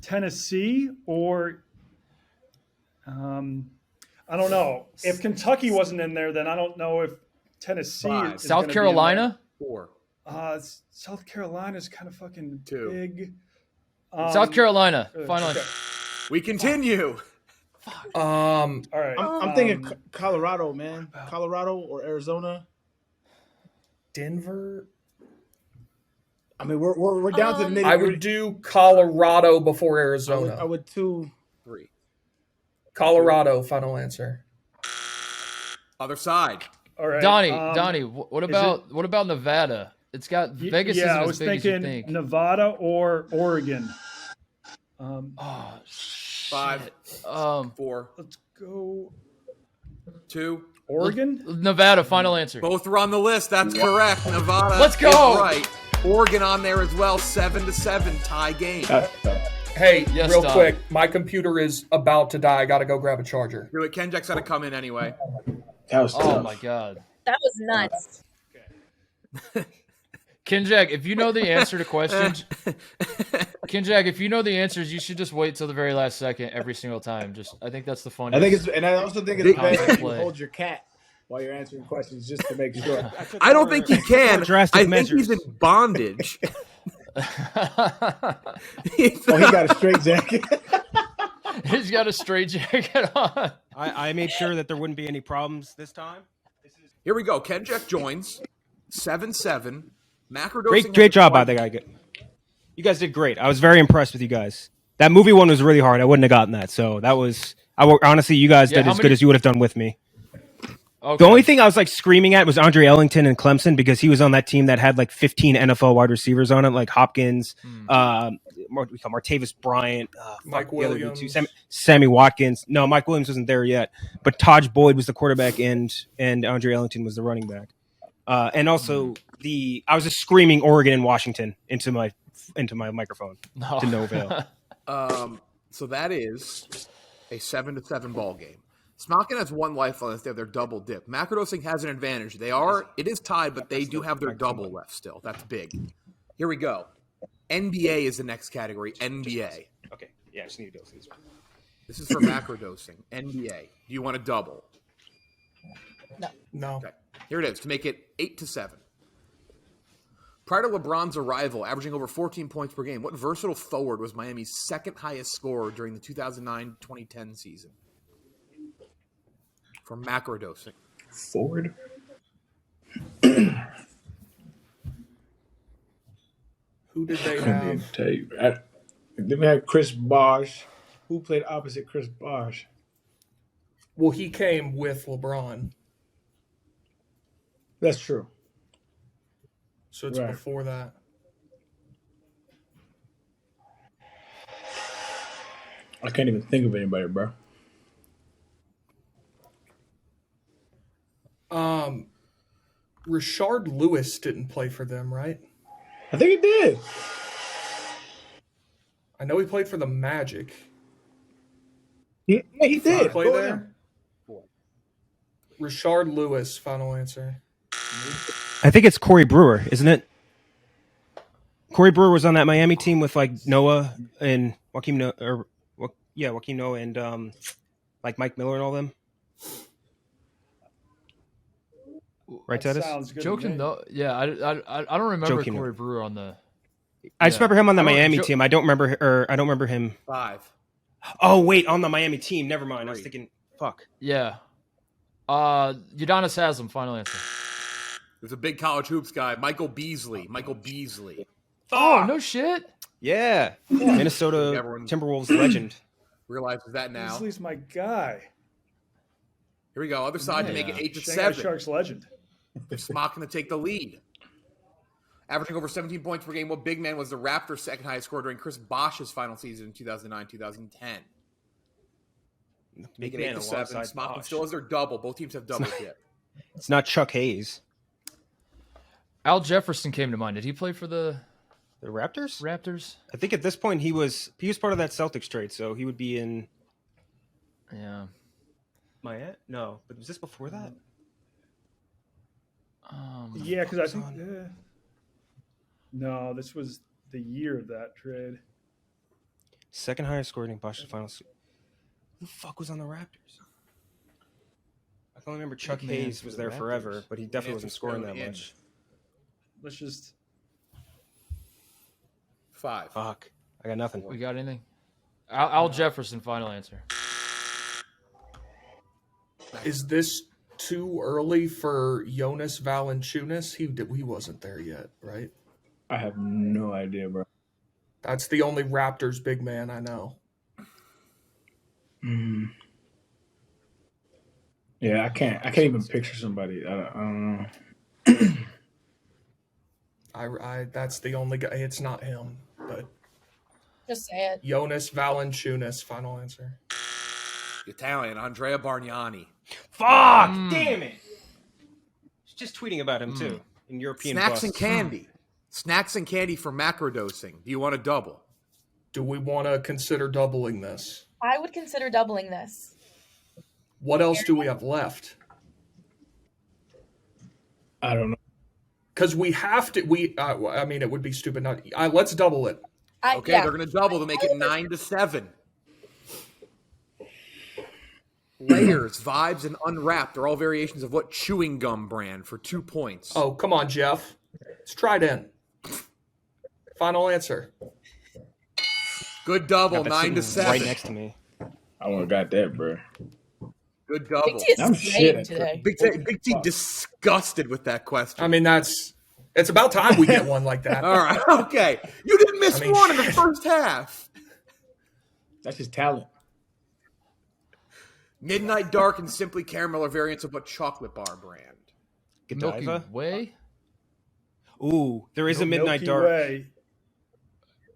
[SPEAKER 3] Tennessee or I don't know. If Kentucky wasn't in there, then I don't know if Tennessee
[SPEAKER 6] Five.
[SPEAKER 3] is
[SPEAKER 7] South
[SPEAKER 3] gonna
[SPEAKER 7] Carolina?
[SPEAKER 6] 4.
[SPEAKER 3] Be in there. South Carolina's kind of fucking
[SPEAKER 6] 2.
[SPEAKER 3] big.
[SPEAKER 7] South Carolina. Final
[SPEAKER 3] okay.
[SPEAKER 7] answer.
[SPEAKER 6] We continue.
[SPEAKER 3] All right.
[SPEAKER 2] I'm thinking Colorado, man. Colorado or Arizona.
[SPEAKER 9] Denver.
[SPEAKER 2] I mean, we're down to the nitty.
[SPEAKER 9] I would do Colorado before Arizona.
[SPEAKER 2] I would 2.
[SPEAKER 6] 3.
[SPEAKER 9] Colorado. Final answer.
[SPEAKER 6] Other side.
[SPEAKER 3] All right.
[SPEAKER 7] Donnie, what about Nevada? It's got Vegas isn't
[SPEAKER 3] I
[SPEAKER 7] as
[SPEAKER 3] was
[SPEAKER 7] big as you
[SPEAKER 3] thinking
[SPEAKER 7] think.
[SPEAKER 3] Nevada or Oregon.
[SPEAKER 6] 5. 4.
[SPEAKER 3] Let's go
[SPEAKER 6] 2.
[SPEAKER 3] Oregon.
[SPEAKER 7] Nevada, final answer.
[SPEAKER 6] Both are on the list. That's correct. Nevada.
[SPEAKER 7] Let's go.
[SPEAKER 6] is right. Oregon on there as well. 7-7 tie game.
[SPEAKER 9] Hey,
[SPEAKER 7] Yes,
[SPEAKER 9] real
[SPEAKER 7] Don.
[SPEAKER 9] quick. My computer is about to die. I got to go grab a charger.
[SPEAKER 6] Do it. KenJac's got to come in anyway.
[SPEAKER 2] That was
[SPEAKER 7] Oh
[SPEAKER 2] tough.
[SPEAKER 7] my god.
[SPEAKER 8] That was nuts.
[SPEAKER 7] KenJac, if you know the answer to questions, KenJac, if you know the answers, you should just wait till the very last second every single time. I think that's the fun.
[SPEAKER 2] I also think it's best if you
[SPEAKER 7] play.
[SPEAKER 2] hold your cat while you're answering questions just to make sure.
[SPEAKER 6] I don't think he can.
[SPEAKER 5] Drastic
[SPEAKER 6] I think
[SPEAKER 5] measures.
[SPEAKER 6] he's in bondage.
[SPEAKER 2] Oh, he got a straight jacket.
[SPEAKER 7] He's got a straight jacket on.
[SPEAKER 5] I made sure that there wouldn't be any problems this time.
[SPEAKER 6] Here we go. KenJac joins. 7-7. Macrodosing
[SPEAKER 5] Great job by the guy. You guys did great. I was very impressed with you guys. That movie one was really hard. I wouldn't have gotten that. So that was honestly, you guys did as good as you would have done with me.
[SPEAKER 7] Okay.
[SPEAKER 5] The only thing I was like screaming at was Andre Ellington and Clemson because he was on that team that had like 15 NFL wide receivers on it, like Hopkins, Martavis Bryant,
[SPEAKER 9] Mike
[SPEAKER 5] the other dude
[SPEAKER 9] Williams.
[SPEAKER 5] too, Sammy Watkins. No, Mike Williams wasn't there yet, but Taj Boyd was the quarterback and Andre Ellington was the running back. And also I was just screaming Oregon and Washington into my microphone to no avail.
[SPEAKER 6] So that is a 7-7 ball game. Smockin has one life left. They have their double dip. Macrodosing has an advantage. It is tied, but they do have their double left still. That's big. Here we go. NBA is the next category. NBA.
[SPEAKER 5] Okay, yeah, I just need to go through this one.
[SPEAKER 6] This is for macrodosing. NBA. Do you want to double?
[SPEAKER 9] No.
[SPEAKER 6] Okay. Here it is to make it 8-7. Prior to LeBron's arrival, averaging over 14 points per game, what versatile forward was Miami's second highest scorer during the 2009-2010 season? For macrodosing.
[SPEAKER 2] Forward.
[SPEAKER 9] Who did they have?
[SPEAKER 2] Then we had Chris Bosh. Who played opposite Chris Bosh?
[SPEAKER 9] Well, he came with LeBron,
[SPEAKER 2] That's true.
[SPEAKER 9] so it's
[SPEAKER 2] Right.
[SPEAKER 9] before that.
[SPEAKER 2] I can't even think of anybody, bro.
[SPEAKER 9] Rashard Lewis didn't play for them, right?
[SPEAKER 2] I think he did.
[SPEAKER 9] I know he played for the Magic.
[SPEAKER 2] Yeah, he
[SPEAKER 9] Did he
[SPEAKER 2] did.
[SPEAKER 9] play
[SPEAKER 2] Go
[SPEAKER 9] there? Rashard Lewis, final answer.
[SPEAKER 5] I think it's Corey Brewer, isn't it? Corey Brewer was on that Miami team with like Noah and Joakim Noah, Joakim Noah and like Mike Miller and all them. Right,
[SPEAKER 3] That
[SPEAKER 5] Titus?
[SPEAKER 3] sounds good.
[SPEAKER 7] Joking though, yeah, I don't remember
[SPEAKER 5] Joking.
[SPEAKER 7] Corey Brewer on the.
[SPEAKER 5] I just remember him on the
[SPEAKER 7] I don't-
[SPEAKER 5] Miami
[SPEAKER 7] Jo-
[SPEAKER 5] team. I don't remember him.
[SPEAKER 6] 5.
[SPEAKER 5] Oh wait, on the Miami team. Never mind. I was thinking, fuck.
[SPEAKER 7] Yeah. Udonis Haslam, final answer.
[SPEAKER 6] There's a big college hoops guy, Michael Beasley.
[SPEAKER 7] Oh, no shit.
[SPEAKER 5] Yeah, Minnesota
[SPEAKER 6] Everyone-
[SPEAKER 5] Timberwolves legend.
[SPEAKER 6] Realizes that now.
[SPEAKER 3] Beasley's my guy.
[SPEAKER 6] Here we go. Other side to
[SPEAKER 7] Yeah.
[SPEAKER 6] make it 8 to
[SPEAKER 3] Shanghai
[SPEAKER 6] 7.
[SPEAKER 3] Sharks legend.
[SPEAKER 6] Smock going to take the lead. Averaging over 17 points per game, what big man was the Raptors' second highest scorer during Chris Bosh's final season in 2009-2010? Make it 8 to 7. Smock still has their double. Both teams have doubles yet.
[SPEAKER 5] It's not Chuck Hayes.
[SPEAKER 7] Al Jefferson came to mind. Did he play for the
[SPEAKER 5] The Raptors?
[SPEAKER 7] Raptors?
[SPEAKER 5] I think at this point he was part of that Celtics trade, so he would be in
[SPEAKER 7] Yeah.
[SPEAKER 5] Miami. No, but was this before that?
[SPEAKER 3] Yeah, because I think no, this was the year of that trade.
[SPEAKER 5] Second highest scorer in Bosh's finals. Who the fuck was on the Raptors? I can only remember Chuck
[SPEAKER 7] Big man
[SPEAKER 5] Hayes
[SPEAKER 7] for
[SPEAKER 5] was
[SPEAKER 7] the
[SPEAKER 5] there
[SPEAKER 7] Raptors.
[SPEAKER 5] forever, but he definitely wasn't scoring that
[SPEAKER 6] in.
[SPEAKER 5] much.
[SPEAKER 3] Let's just
[SPEAKER 6] 5.
[SPEAKER 5] Fuck. I got nothing.
[SPEAKER 7] We got anything? Al Jefferson, final answer.
[SPEAKER 9] Is this too early for Jonas Valanciunas? He wasn't there yet, right?
[SPEAKER 2] I have no idea, bro.
[SPEAKER 9] That's the only Raptors big man I know.
[SPEAKER 2] Yeah, I can't even picture somebody. I don't know.
[SPEAKER 9] I that's the only guy. It's not him, but
[SPEAKER 8] Just say it.
[SPEAKER 9] Jonas Valanciunas. Final answer.
[SPEAKER 6] Italian, Andrea Bargnani.
[SPEAKER 5] Fuck! Damn it! He's just tweeting about him too in European
[SPEAKER 6] Snacks
[SPEAKER 5] busts.
[SPEAKER 6] and candy. Snacks and candy for macrodosing. Do you want to double?
[SPEAKER 9] Do we want to consider doubling this?
[SPEAKER 8] I would consider doubling this.
[SPEAKER 9] What else do we have left?
[SPEAKER 2] I don't know.
[SPEAKER 9] Because we have to. I mean, it would be stupid not. Let's double it.
[SPEAKER 6] Okay, they're going to double to make it 9 to 7. Layers, Vibes, and Unwrapped are all variations of what chewing gum brand for 2 points?
[SPEAKER 9] Oh, come on, Jeff. It's Trident. Final answer.
[SPEAKER 6] Good double,
[SPEAKER 5] Got that
[SPEAKER 6] 9 to
[SPEAKER 5] sitting
[SPEAKER 6] 7.
[SPEAKER 5] right next to me.
[SPEAKER 2] I would have got that, bro.
[SPEAKER 6] Good double.
[SPEAKER 8] Big T is
[SPEAKER 2] I'm
[SPEAKER 8] slaying
[SPEAKER 2] shit.
[SPEAKER 8] today.
[SPEAKER 6] Big T disgusted with that question.
[SPEAKER 9] I mean, it's about time we get one like that.
[SPEAKER 6] All right, okay. You didn't miss one in the first half.
[SPEAKER 2] That's just talent.
[SPEAKER 6] Midnight Dark and Simply Caramel are variants of what chocolate bar brand?
[SPEAKER 7] Milky
[SPEAKER 5] Godiva?
[SPEAKER 7] Way?
[SPEAKER 5] Ooh, there is a Midnight
[SPEAKER 3] Milky
[SPEAKER 5] Dark.
[SPEAKER 3] Way.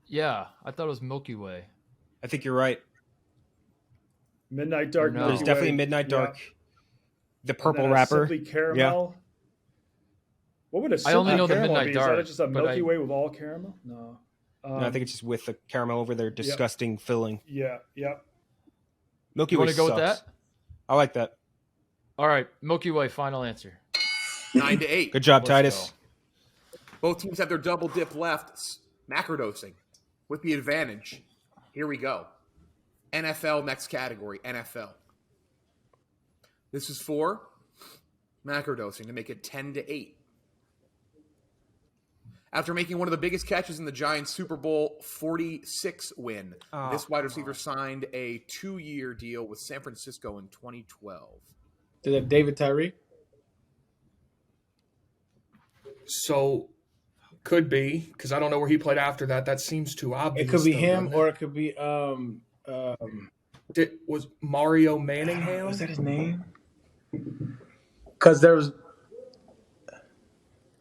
[SPEAKER 7] Yeah, I thought it was Milky Way.
[SPEAKER 5] I think you're right.
[SPEAKER 3] Midnight Dark.
[SPEAKER 7] No.
[SPEAKER 3] Milky
[SPEAKER 5] There's definitely
[SPEAKER 3] Way.
[SPEAKER 5] Midnight
[SPEAKER 3] Yeah.
[SPEAKER 5] Dark. The
[SPEAKER 3] And
[SPEAKER 5] purple
[SPEAKER 3] then a
[SPEAKER 5] wrapper.
[SPEAKER 3] Simply Caramel. What would a
[SPEAKER 7] I only
[SPEAKER 3] Simply
[SPEAKER 7] know the
[SPEAKER 3] Caramel
[SPEAKER 7] Midnight
[SPEAKER 3] be? Is that
[SPEAKER 7] Dark,
[SPEAKER 3] just a
[SPEAKER 7] but
[SPEAKER 3] Milky
[SPEAKER 7] I-
[SPEAKER 3] Way with all caramel? No.
[SPEAKER 5] No, I think it's just with the caramel over their disgusting filling.
[SPEAKER 3] Yeah.
[SPEAKER 5] Milky
[SPEAKER 7] You
[SPEAKER 5] Way
[SPEAKER 7] want to go with
[SPEAKER 5] sucks.
[SPEAKER 7] that?
[SPEAKER 5] I like that.
[SPEAKER 7] All right, Milky Way, final answer.
[SPEAKER 6] 9 to 8.
[SPEAKER 5] Good job,
[SPEAKER 7] Let's
[SPEAKER 5] Titus.
[SPEAKER 6] Both teams have their double dip left. Macrodosing with the advantage. Here we go. NFL, next category, NFL. This is for macrodosing to make it 10 to 8. After making one of the biggest catches in the Giants' Super Bowl 46 win, this wide receiver signed a 2-year deal with San Francisco in 2012.
[SPEAKER 2] Is that David Tyree?
[SPEAKER 9] So, could be, because I don't know where he played after that. That seems too obvious.
[SPEAKER 2] It could be
[SPEAKER 9] though,
[SPEAKER 2] him,
[SPEAKER 9] doesn't
[SPEAKER 2] or it could be
[SPEAKER 9] was Mario Manningham?
[SPEAKER 2] was that his name? Because there was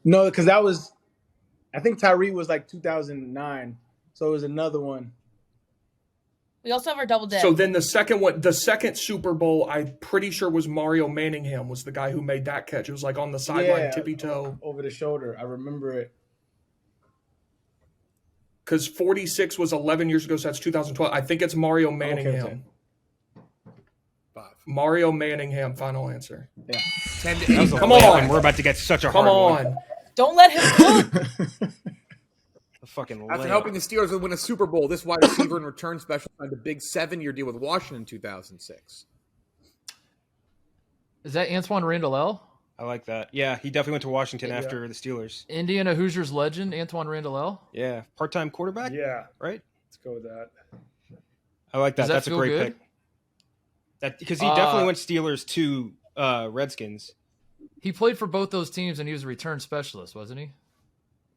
[SPEAKER 2] because that was, I think Tyree was like 2009, so it was another one.
[SPEAKER 8] We also have our double dip.
[SPEAKER 9] So then the second Super Bowl, I'm pretty sure was Mario Manningham was the guy who made that catch. It was like on the sideline, tippy toe.
[SPEAKER 2] Over the shoulder. I remember it.
[SPEAKER 9] Because 46 was 11 years ago, so that's 2012. I think it's Mario Manningham.
[SPEAKER 2] okay.
[SPEAKER 6] 5.
[SPEAKER 9] Mario Manningham, final answer.
[SPEAKER 2] Yeah.
[SPEAKER 6] 10 to
[SPEAKER 5] That
[SPEAKER 6] 8.
[SPEAKER 5] was a
[SPEAKER 9] Come
[SPEAKER 5] layup,
[SPEAKER 9] on.
[SPEAKER 5] and we're about to get such a
[SPEAKER 9] Come
[SPEAKER 5] hard one.
[SPEAKER 9] on.
[SPEAKER 8] Don't let him cook.
[SPEAKER 5] A fucking
[SPEAKER 6] After
[SPEAKER 5] layup.
[SPEAKER 6] helping the Steelers win a Super Bowl, this wide receiver and return special signed a big 7-year deal with Washington in 2006.
[SPEAKER 7] Is that Antoine Randall L?
[SPEAKER 5] I like that. Yeah, he definitely went to Washington after the Steelers.
[SPEAKER 7] Indiana Hoosiers legend Antoine Randall.
[SPEAKER 5] Yeah, part-time quarterback.
[SPEAKER 3] Yeah,
[SPEAKER 5] right.
[SPEAKER 3] Let's go with that.
[SPEAKER 5] I like that.
[SPEAKER 7] Does that
[SPEAKER 5] That's a
[SPEAKER 7] feel
[SPEAKER 5] great
[SPEAKER 7] good?
[SPEAKER 5] pick. That because he definitely went Steelers to Redskins.
[SPEAKER 7] He played for both those teams, and he was a return specialist, wasn't he?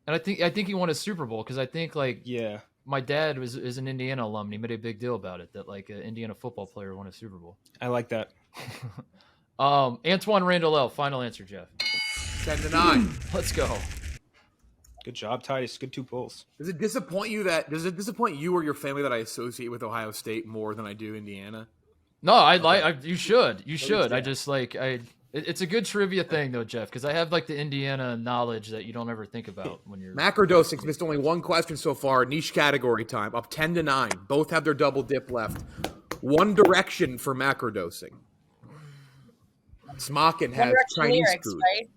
[SPEAKER 7] And I think he won a Super Bowl because I think my dad is an Indiana alum, and he made a big deal about it that an Indiana football player won a Super Bowl.
[SPEAKER 5] I like that.
[SPEAKER 7] Antoine Randall, final answer, Jeff.
[SPEAKER 6] 10-9.
[SPEAKER 7] Let's go.
[SPEAKER 5] Good job, Titus. Good 2 pulls.
[SPEAKER 6] Does it disappoint you or your family that I associate with Ohio State more than I do Indiana?
[SPEAKER 7] No, you should. You should. I just it's a good trivia thing though, Jeff, because I have the Indiana knowledge that you don't ever think about when you're
[SPEAKER 6] Macrodosing's missed only one question so far. Niche category time. Up 10-9. Both have their double dip left. One Direction for macrodosing. Smokin has Chinese
[SPEAKER 8] lyrics,
[SPEAKER 6] food.
[SPEAKER 8] right?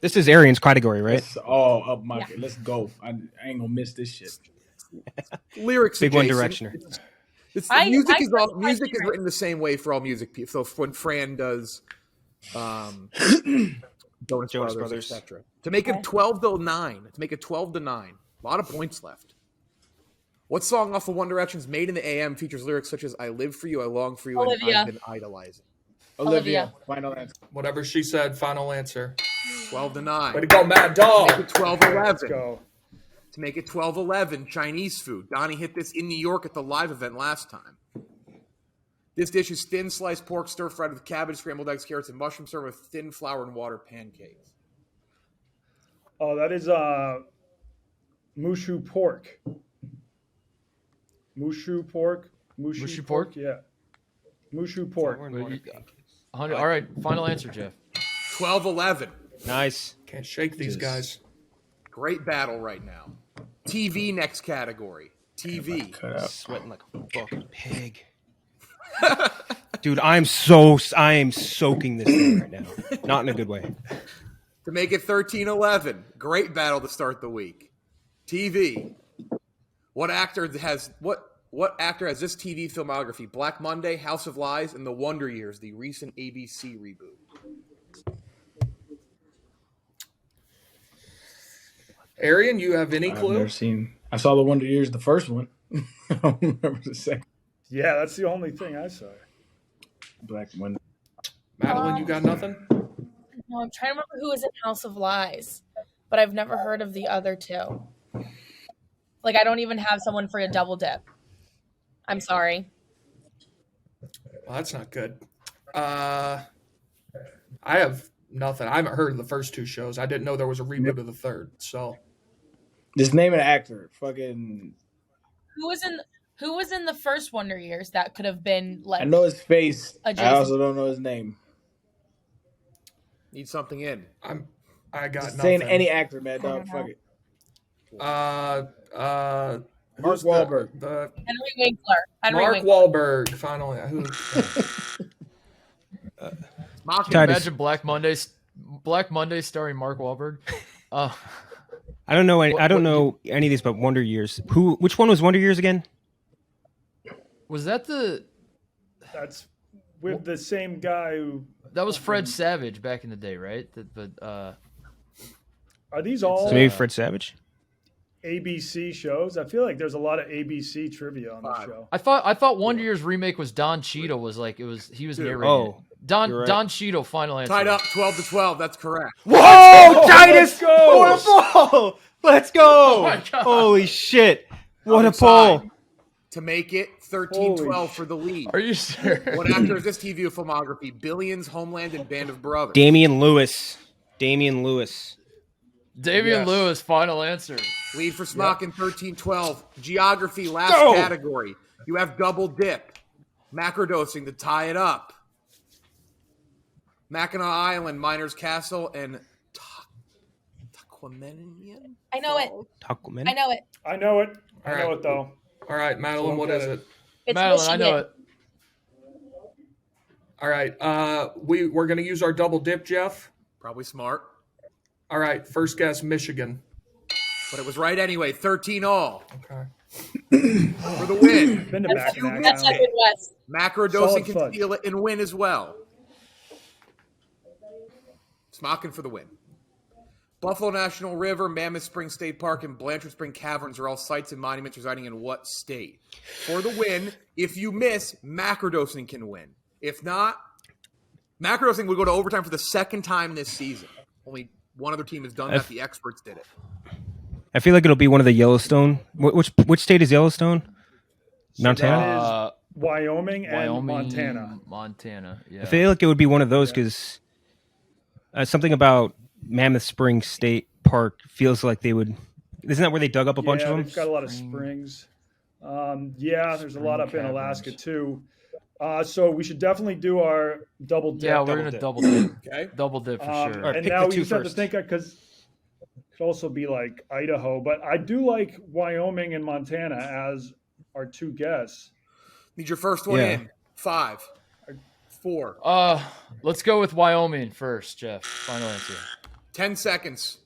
[SPEAKER 5] This is Arian's category, right?
[SPEAKER 2] It's all up my. Let's go. I ain't gonna miss this shit.
[SPEAKER 6] Lyrics.
[SPEAKER 5] Big One
[SPEAKER 6] adjacent.
[SPEAKER 5] Directioner.
[SPEAKER 6] Music is written the same way for all music people. So when Fran does Jonas Brothers, etc. To make it 12-9. To make it 12-9. A lot of points left. What song off of One Direction's Made in the AM features lyrics such as "I live for you, I long for you,
[SPEAKER 8] Olivia.
[SPEAKER 6] and I've been idolizing"?
[SPEAKER 2] Olivia. Final answer.
[SPEAKER 9] Whatever she said, final answer.
[SPEAKER 6] 12-9.
[SPEAKER 9] Way to go, Mad Dog.
[SPEAKER 6] To make it 12-11.
[SPEAKER 3] Let's go.
[SPEAKER 6] To make it 12-11, Chinese food. Donnie hit this in New York at the live event last time. This dish is thin sliced pork stir-fried with cabbage, scrambled eggs, carrots, and mushrooms served with thin flour and water pancakes.
[SPEAKER 3] Oh, that is mushu pork. Mushu pork.
[SPEAKER 7] Mushu pork?
[SPEAKER 3] Yeah. Mushu pork.
[SPEAKER 7] All right, final answer, Jeff.
[SPEAKER 6] 12-11.
[SPEAKER 5] Nice.
[SPEAKER 9] Can't shake these guys.
[SPEAKER 6] Great battle right now. TV next category. TV.
[SPEAKER 5] Sweating like a fucking pig. Dude, I am soaking this thing right now. Not in a good way.
[SPEAKER 6] To make it 13-11. Great battle to start the week. TV. What actor has this TV filmography? Black Monday, House of Lies, and The Wonder Years, the recent ABC reboot.
[SPEAKER 9] Arian, you have any
[SPEAKER 2] I've
[SPEAKER 9] clue?
[SPEAKER 2] never seen. I saw The Wonder Years, the first one. I don't remember the second.
[SPEAKER 3] Yeah, that's the only thing I saw.
[SPEAKER 2] Black Monday.
[SPEAKER 9] Madeline, you got nothing?
[SPEAKER 8] No, I'm trying to remember who was in House of Lies, but I've never heard of the other two. I don't even have someone for a double dip. I'm sorry.
[SPEAKER 9] Well, that's not good. I have nothing. I haven't heard of the first 2 shows. I didn't know there was a reboot of the third. So
[SPEAKER 2] Just name an actor. Fucking.
[SPEAKER 8] Who was in the first Wonder Years that could have been
[SPEAKER 2] I know his face.
[SPEAKER 8] adjacent.
[SPEAKER 2] I also don't know his name.
[SPEAKER 6] Need something in.
[SPEAKER 9] I got
[SPEAKER 2] Just
[SPEAKER 9] nothing.
[SPEAKER 2] saying any actor, man, dog. Fuck it.
[SPEAKER 9] Mark
[SPEAKER 2] Wahlberg.
[SPEAKER 8] Henry Winkler.
[SPEAKER 9] Mark Wahlberg. Finally,
[SPEAKER 7] Imagine Black Monday starring Mark Wahlberg.
[SPEAKER 5] I don't know. I don't know any of these, but Wonder Years. Which one was Wonder Years again?
[SPEAKER 7] Was that
[SPEAKER 3] That's with the same guy who.
[SPEAKER 7] That was Fred Savage back in the day, right?
[SPEAKER 3] Are these all
[SPEAKER 5] So maybe Fred Savage.
[SPEAKER 3] ABC shows? I feel like there's a lot of ABC trivia on the show.
[SPEAKER 7] I thought Wonder Years remake was Don Cheadle he was narrating.
[SPEAKER 5] Oh,
[SPEAKER 7] Don
[SPEAKER 5] right.
[SPEAKER 7] Don Cheadle, final answer.
[SPEAKER 6] Tied up 12-12. That's correct.
[SPEAKER 5] Whoa, Titus!
[SPEAKER 3] Let's go!
[SPEAKER 5] What a ball! Let's go!
[SPEAKER 7] Oh my God.
[SPEAKER 5] Holy shit! What a
[SPEAKER 6] Outside.
[SPEAKER 5] pull!
[SPEAKER 6] To make it 13-12 for the lead.
[SPEAKER 7] Are you serious?
[SPEAKER 6] What actor is this TV filmography? Billions, Homeland, and Band of Brothers.
[SPEAKER 5] Damian Lewis.
[SPEAKER 7] Damian
[SPEAKER 3] Yes.
[SPEAKER 7] Lewis, final answer.
[SPEAKER 6] Lead for Smock in 13-12. Geography, last
[SPEAKER 5] Go!
[SPEAKER 6] category. You have double dip. Macrodosing to tie it up. Mackinac Island, Miners Castle, and Taquamenian?
[SPEAKER 8] I know it.
[SPEAKER 5] Taquaman?
[SPEAKER 8] I know it.
[SPEAKER 3] I know it. I
[SPEAKER 9] All
[SPEAKER 3] know
[SPEAKER 9] right.
[SPEAKER 3] it though.
[SPEAKER 9] all right, Madeline, what is it?
[SPEAKER 8] It's
[SPEAKER 7] Madeline, I know
[SPEAKER 8] Michigan.
[SPEAKER 7] it.
[SPEAKER 9] All right, we're going to use our double dip, Jeff.
[SPEAKER 6] Probably smart.
[SPEAKER 9] All right, first guess, Michigan.
[SPEAKER 6] But it was right anyway. 13-all.
[SPEAKER 9] Okay.
[SPEAKER 6] For the win.
[SPEAKER 3] Been to
[SPEAKER 6] That's
[SPEAKER 3] Mackinac
[SPEAKER 8] That's
[SPEAKER 3] Island.
[SPEAKER 8] not Midwest.
[SPEAKER 6] Macrodosing
[SPEAKER 3] Solid
[SPEAKER 6] can
[SPEAKER 3] fudge.
[SPEAKER 6] steal it and win as well. Smocking for the win. Buffalo National River, Mammoth Spring State Park, and Blanchard Spring Caverns are all sites and monuments residing in what state? For the win, if you miss, Macrodosing can win. If not, Macrodosing would go to overtime for the second time this season. Only one other team has done that. The experts did it.
[SPEAKER 5] I feel like it'll be one of the Yellowstone. Which state is Yellowstone? Montana?
[SPEAKER 3] That is Wyoming and Montana.
[SPEAKER 7] Montana, yeah.
[SPEAKER 5] I feel like it would be one of those because something about Mammoth Spring State Park feels like they would. Isn't that where they dug up a bunch of them?
[SPEAKER 3] They've got a lot of springs. There's a lot up in Alaska too. So we should definitely do our double dip.
[SPEAKER 7] Yeah, we're gonna double dip.
[SPEAKER 6] Okay.
[SPEAKER 7] Double dip for sure.
[SPEAKER 5] Right,
[SPEAKER 3] and
[SPEAKER 5] pick
[SPEAKER 3] now
[SPEAKER 5] the
[SPEAKER 3] we
[SPEAKER 5] two
[SPEAKER 3] just have to
[SPEAKER 5] first.
[SPEAKER 3] think because it could also be like Idaho, but I do like Wyoming and Montana as our two guests.
[SPEAKER 6] Need your first one in. 5, 4.
[SPEAKER 7] Let's go with Wyoming first, Jeff. Final answer.
[SPEAKER 6] 10 seconds.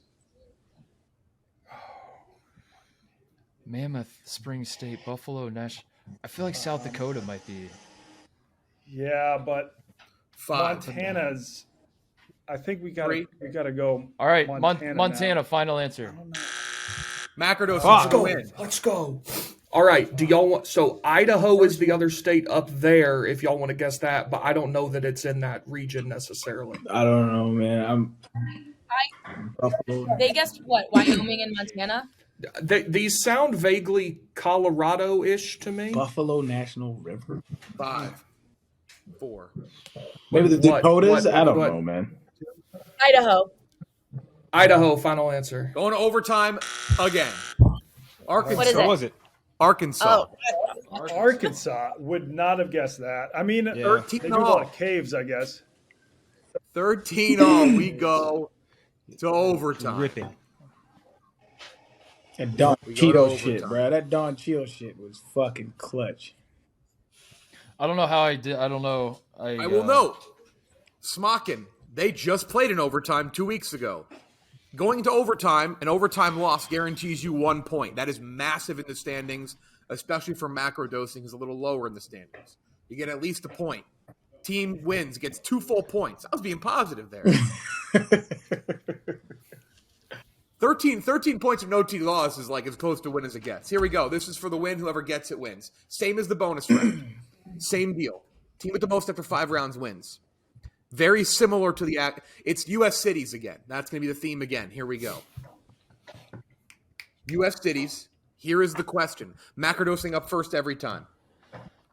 [SPEAKER 7] Mammoth Spring State, Buffalo National. I feel like South Dakota might be.
[SPEAKER 3] Yeah, but
[SPEAKER 6] 5.
[SPEAKER 3] Montana's. I think we gotta go.
[SPEAKER 7] All right,
[SPEAKER 3] Montana.
[SPEAKER 7] Montana final answer.
[SPEAKER 6] Macrodosing for the win.
[SPEAKER 9] Let's go. All right. Do y'all want? So Idaho is the other state up there. If y'all want to guess that, but I don't know that it's in that region necessarily.
[SPEAKER 2] I don't know, man.
[SPEAKER 8] They guessed what? Wyoming and Montana?
[SPEAKER 9] These sound vaguely Colorado-ish to me.
[SPEAKER 2] Buffalo National River.
[SPEAKER 6] 5, 4.
[SPEAKER 2] Maybe the Dakotas? I don't
[SPEAKER 9] what?
[SPEAKER 2] know, man.
[SPEAKER 9] Idaho, final answer.
[SPEAKER 6] Going to overtime again. Arkansas.
[SPEAKER 8] What is it?
[SPEAKER 5] What was it?
[SPEAKER 6] Arkansas.
[SPEAKER 3] Arkansas would not have guessed that. I mean, they
[SPEAKER 6] 13
[SPEAKER 3] do a lot of caves, I guess.
[SPEAKER 6] 13-all. We go to overtime.
[SPEAKER 5] Ripping.
[SPEAKER 2] That Don
[SPEAKER 6] We go to
[SPEAKER 2] Cheeto shit,
[SPEAKER 6] overtime.
[SPEAKER 2] bro. That Don Cheeto shit was fucking clutch.
[SPEAKER 7] I don't know how I did. I don't know.
[SPEAKER 6] I will note, Smockin, they just played in overtime 2 weeks ago. Going to overtime, an overtime loss guarantees you 1 point. That is massive in the standings, especially for macrodosing, is a little lower in the standings. You get at least a point. Team wins, gets 2 full points. I was being positive there. 13 points of no T loss is like as close to win as it gets. Here we go. This is for the win. Whoever gets it wins. Same as the bonus round. Same deal. Team with the most after 5 rounds wins. Very similar to it's U.S. cities again. That's going to be the theme again. Here we go. U.S. cities. Here is the question. Macrodosing up first every time.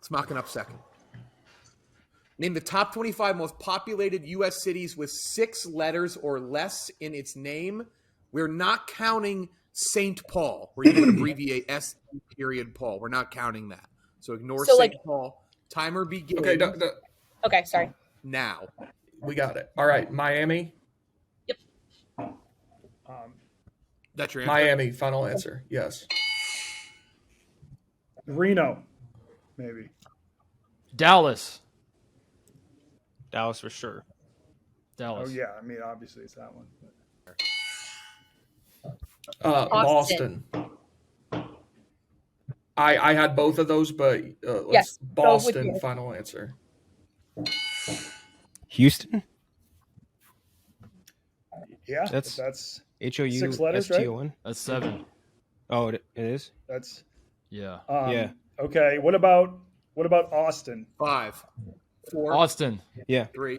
[SPEAKER 6] Smocking up second. Name the top 25 most populated U.S. cities with 6 letters or less in its name. We're not counting St. Paul, where you would abbreviate S. Paul. We're not counting that. So ignore St. Paul. Timer begins.
[SPEAKER 9] Okay,
[SPEAKER 8] Okay, sorry.
[SPEAKER 6] Now.
[SPEAKER 9] We got it. All right, Miami.
[SPEAKER 6] That's your answer?
[SPEAKER 9] Miami, final answer. Yes.
[SPEAKER 3] Reno, maybe.
[SPEAKER 7] Dallas.
[SPEAKER 5] Dallas for sure.
[SPEAKER 7] Dallas.
[SPEAKER 3] Oh yeah, I mean obviously it's that one.
[SPEAKER 9] Boston. I had both of those, but
[SPEAKER 8] Yes,
[SPEAKER 9] Boston, final answer.
[SPEAKER 5] Houston?
[SPEAKER 3] Yeah,
[SPEAKER 5] That's
[SPEAKER 3] HOU 6 letters, right?
[SPEAKER 5] STON?
[SPEAKER 7] That's 7.
[SPEAKER 5] Oh, it is?
[SPEAKER 3] That's
[SPEAKER 7] Yeah.
[SPEAKER 5] Yeah.
[SPEAKER 3] Okay, what about Austin?
[SPEAKER 6] 5, 4,
[SPEAKER 7] Austin.
[SPEAKER 5] Yeah.
[SPEAKER 6] 3.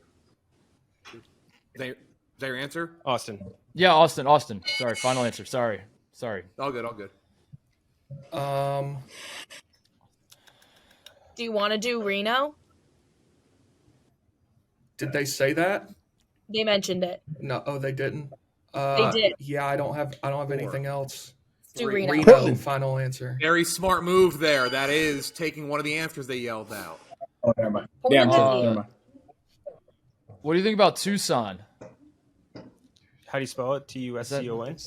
[SPEAKER 6] Is that your answer?
[SPEAKER 5] Austin.
[SPEAKER 7] Yeah, Austin. Sorry, final answer. Sorry.
[SPEAKER 6] All good.
[SPEAKER 8] Do you want to do Reno?
[SPEAKER 9] Did they say that?
[SPEAKER 8] They mentioned it.
[SPEAKER 9] No, they didn't.
[SPEAKER 8] They did.
[SPEAKER 9] Yeah, I don't have anything else.
[SPEAKER 8] Do Reno.
[SPEAKER 9] Reno, final answer.
[SPEAKER 6] Very smart move there. That is taking one of the answers they yelled out.
[SPEAKER 2] Oh, never mind.
[SPEAKER 8] Portland,
[SPEAKER 2] Never mind.
[SPEAKER 7] What do you think about Tucson?
[SPEAKER 5] How do you spell it? TUSCON?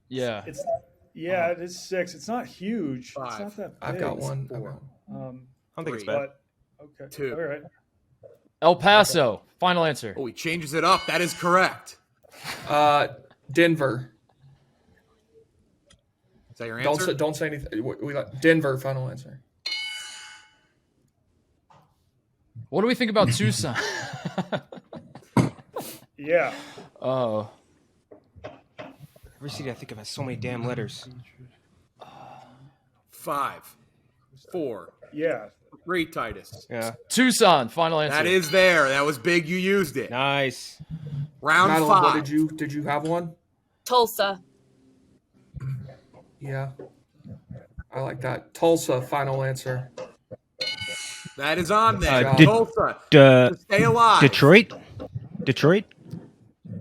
[SPEAKER 7] Yeah.
[SPEAKER 3] It is 6. It's not huge.
[SPEAKER 6] 5.
[SPEAKER 3] It's not that big.
[SPEAKER 9] I've got one.
[SPEAKER 6] 4.
[SPEAKER 5] I don't think it's
[SPEAKER 6] 3.
[SPEAKER 5] bad.
[SPEAKER 3] But, okay.
[SPEAKER 6] 2.
[SPEAKER 3] All right.
[SPEAKER 7] El Paso. Final answer.
[SPEAKER 6] Oh, he changes it up. That is correct.
[SPEAKER 9] Denver.
[SPEAKER 6] Is that your answer?
[SPEAKER 9] Don't say anything. We got Denver, final answer.
[SPEAKER 7] What do we think about Tucson?
[SPEAKER 3] Yeah.
[SPEAKER 5] Oh. Every city I think of has so many damn letters.
[SPEAKER 6] 5, 4.
[SPEAKER 3] Yeah.
[SPEAKER 6] 3, Titus.
[SPEAKER 5] Yeah.
[SPEAKER 7] Tucson, final answer.
[SPEAKER 6] That is there. That was big. You used it.
[SPEAKER 5] Nice.
[SPEAKER 6] Round
[SPEAKER 9] Madeline,
[SPEAKER 6] 5.
[SPEAKER 9] what did you have one?
[SPEAKER 8] Tulsa.
[SPEAKER 9] Yeah. I like that. Tulsa, final answer.
[SPEAKER 6] That is on there.
[SPEAKER 9] Tulsa.
[SPEAKER 6] Stay alive.
[SPEAKER 5] Detroit?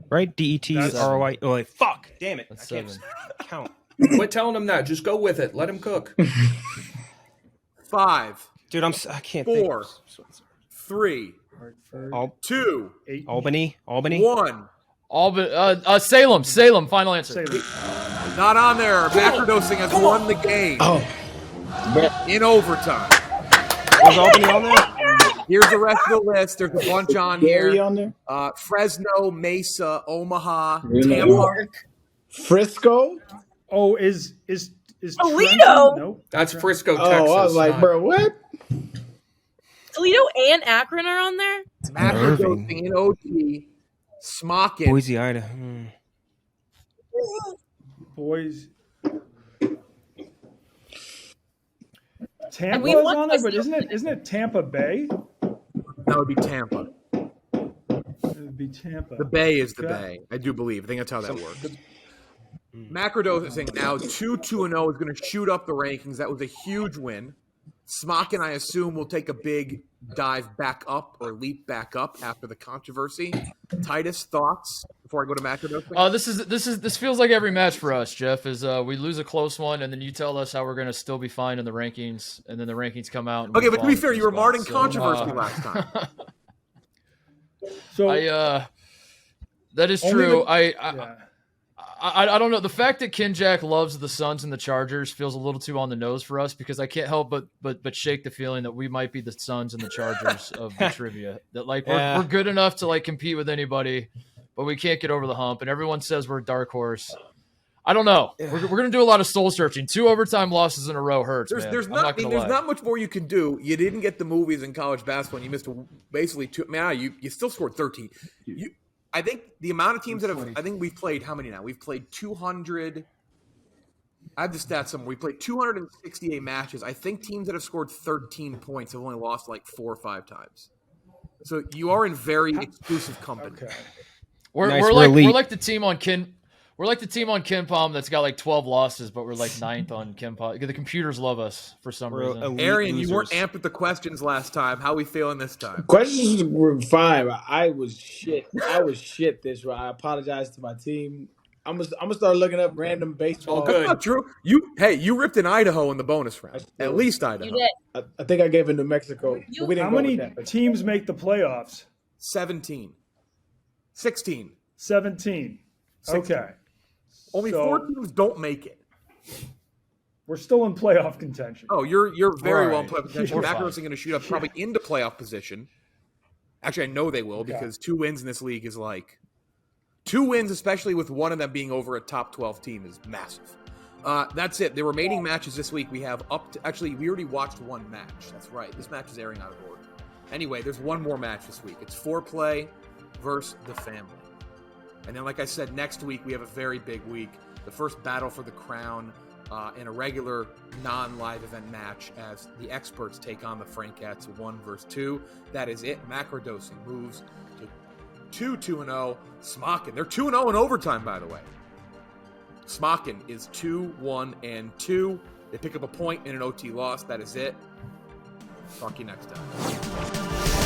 [SPEAKER 5] Right? DETROY. Oh, wait, fuck. Damn it.
[SPEAKER 7] That's
[SPEAKER 5] I can't
[SPEAKER 7] 7.
[SPEAKER 5] count.
[SPEAKER 9] Quit telling him that. Just go with it. Let him cook.
[SPEAKER 6] 5.
[SPEAKER 5] Dude, I can't
[SPEAKER 6] 4.
[SPEAKER 5] think.
[SPEAKER 6] 3. 2.
[SPEAKER 5] Albany.
[SPEAKER 6] 1.
[SPEAKER 7] Salem, final answer.
[SPEAKER 6] Not on there. Macrodosing has won the game. In overtime.
[SPEAKER 5] Was Albany on there?
[SPEAKER 6] Here's the rest of the list. There's a bunch on
[SPEAKER 2] Gary
[SPEAKER 6] here.
[SPEAKER 2] on there?
[SPEAKER 6] Fresno, Mesa, Omaha,
[SPEAKER 2] Really?
[SPEAKER 6] Tampa.
[SPEAKER 2] Frisco?
[SPEAKER 3] Oh, is
[SPEAKER 8] Toledo?
[SPEAKER 3] Trenton? Nope.
[SPEAKER 9] That's Frisco,
[SPEAKER 2] Oh,
[SPEAKER 9] Texas.
[SPEAKER 2] I was like, bro, what?
[SPEAKER 8] Toledo and Akron are on there?
[SPEAKER 6] Macrodosing in OT. Smocking.
[SPEAKER 5] Boise, Idaho.
[SPEAKER 3] Boys.
[SPEAKER 8] And
[SPEAKER 3] Tampa's
[SPEAKER 8] we won
[SPEAKER 3] on there, but
[SPEAKER 8] this-
[SPEAKER 3] isn't it Tampa Bay?
[SPEAKER 6] That would be Tampa.
[SPEAKER 3] It would be Tampa.
[SPEAKER 6] The Bay is the
[SPEAKER 3] Okay.
[SPEAKER 6] Bay. I do believe. I think that's how that works. Macrodosing now 2-2-0 is going to shoot up the rankings. That was a huge win. Smockin, I assume, will take a big dive back up or leap back up after the controversy. Titus, thoughts before I go to Macrodosing?
[SPEAKER 7] This feels like every match for us, Jeff. Is we lose a close one, and then you tell us how we're going to still be fine in the rankings, and then the rankings come out. And
[SPEAKER 6] Okay,
[SPEAKER 7] we
[SPEAKER 6] but to
[SPEAKER 7] fall
[SPEAKER 6] be
[SPEAKER 7] in
[SPEAKER 6] fair,
[SPEAKER 7] the
[SPEAKER 6] you were marring
[SPEAKER 7] spots.
[SPEAKER 6] controversy last time.
[SPEAKER 3] So
[SPEAKER 7] that is
[SPEAKER 3] only
[SPEAKER 7] true.
[SPEAKER 3] the-
[SPEAKER 7] I don't know. The fact that KenJac loves the Suns and the Chargers feels a little too on the nose for us because I can't help but shake the feeling that we might be the Suns and the Chargers of the trivia. That we're good enough to compete with anybody, but we can't get over the hump. And everyone says we're a dark horse. I don't know. We're going to do a lot of soul searching. 2 overtime losses in a row hurts.
[SPEAKER 6] There's
[SPEAKER 7] man.
[SPEAKER 6] not much more you can do. You didn't get the movies in college basketball, and you missed basically 2. Man, you still scored 13. I think the amount of teams that have, I think we've played how many now? We've played 200. I have the stats somewhere. We played 268 matches. I think teams that have scored 13 points have only lost like 4 or 5 times. So you are in very exclusive company.
[SPEAKER 3] Okay.
[SPEAKER 7] We're like the team on KenPom that's got like 12 losses, but we're like 9th on KenPom. The computers love us for some reason.
[SPEAKER 6] Arian, you weren't amped with the questions last time. How are we feeling this time?
[SPEAKER 2] Questions were fine. I was shit. This round. I apologize to my team. I'm gonna start looking up random baseball.
[SPEAKER 6] That's not true. You ripped in Idaho in the bonus round. At least Idaho.
[SPEAKER 8] You did.
[SPEAKER 2] I think I gave it New Mexico. But we didn't
[SPEAKER 3] How
[SPEAKER 2] go
[SPEAKER 3] many
[SPEAKER 2] with that.
[SPEAKER 3] teams make the playoffs?
[SPEAKER 6] 17. 16.
[SPEAKER 3] 17.
[SPEAKER 6] 16.
[SPEAKER 3] Okay.
[SPEAKER 6] Only
[SPEAKER 3] So-
[SPEAKER 6] 4 teams don't make it.
[SPEAKER 3] We're still in playoff contention.
[SPEAKER 6] Oh, you're very well in
[SPEAKER 7] Right.
[SPEAKER 6] playoff position.
[SPEAKER 7] We're
[SPEAKER 6] Macros
[SPEAKER 7] fine.
[SPEAKER 6] are going to shoot up probably into playoff position. Actually, I know they will because 2 wins in this league is like 2 wins, especially with one of them being over a top 12 team, is massive. That's it. The remaining matches this week we have up to. Actually, we already watched one match. That's right. This match is airing out of order. Anyway, there's one more match this week. It's Foreplay versus the Family. And then, like I said, next week we have a very big week. The first battle for the crown in a regular non-live event match as the experts take on the Frankettes 1 versus 2. That is it. Macrodosing moves to 2-2-0. Smockin. They're 2-0 in overtime, by the way. Smockin is 2-1-2. They pick up a point in an OT loss. That is it. Talk to you next time.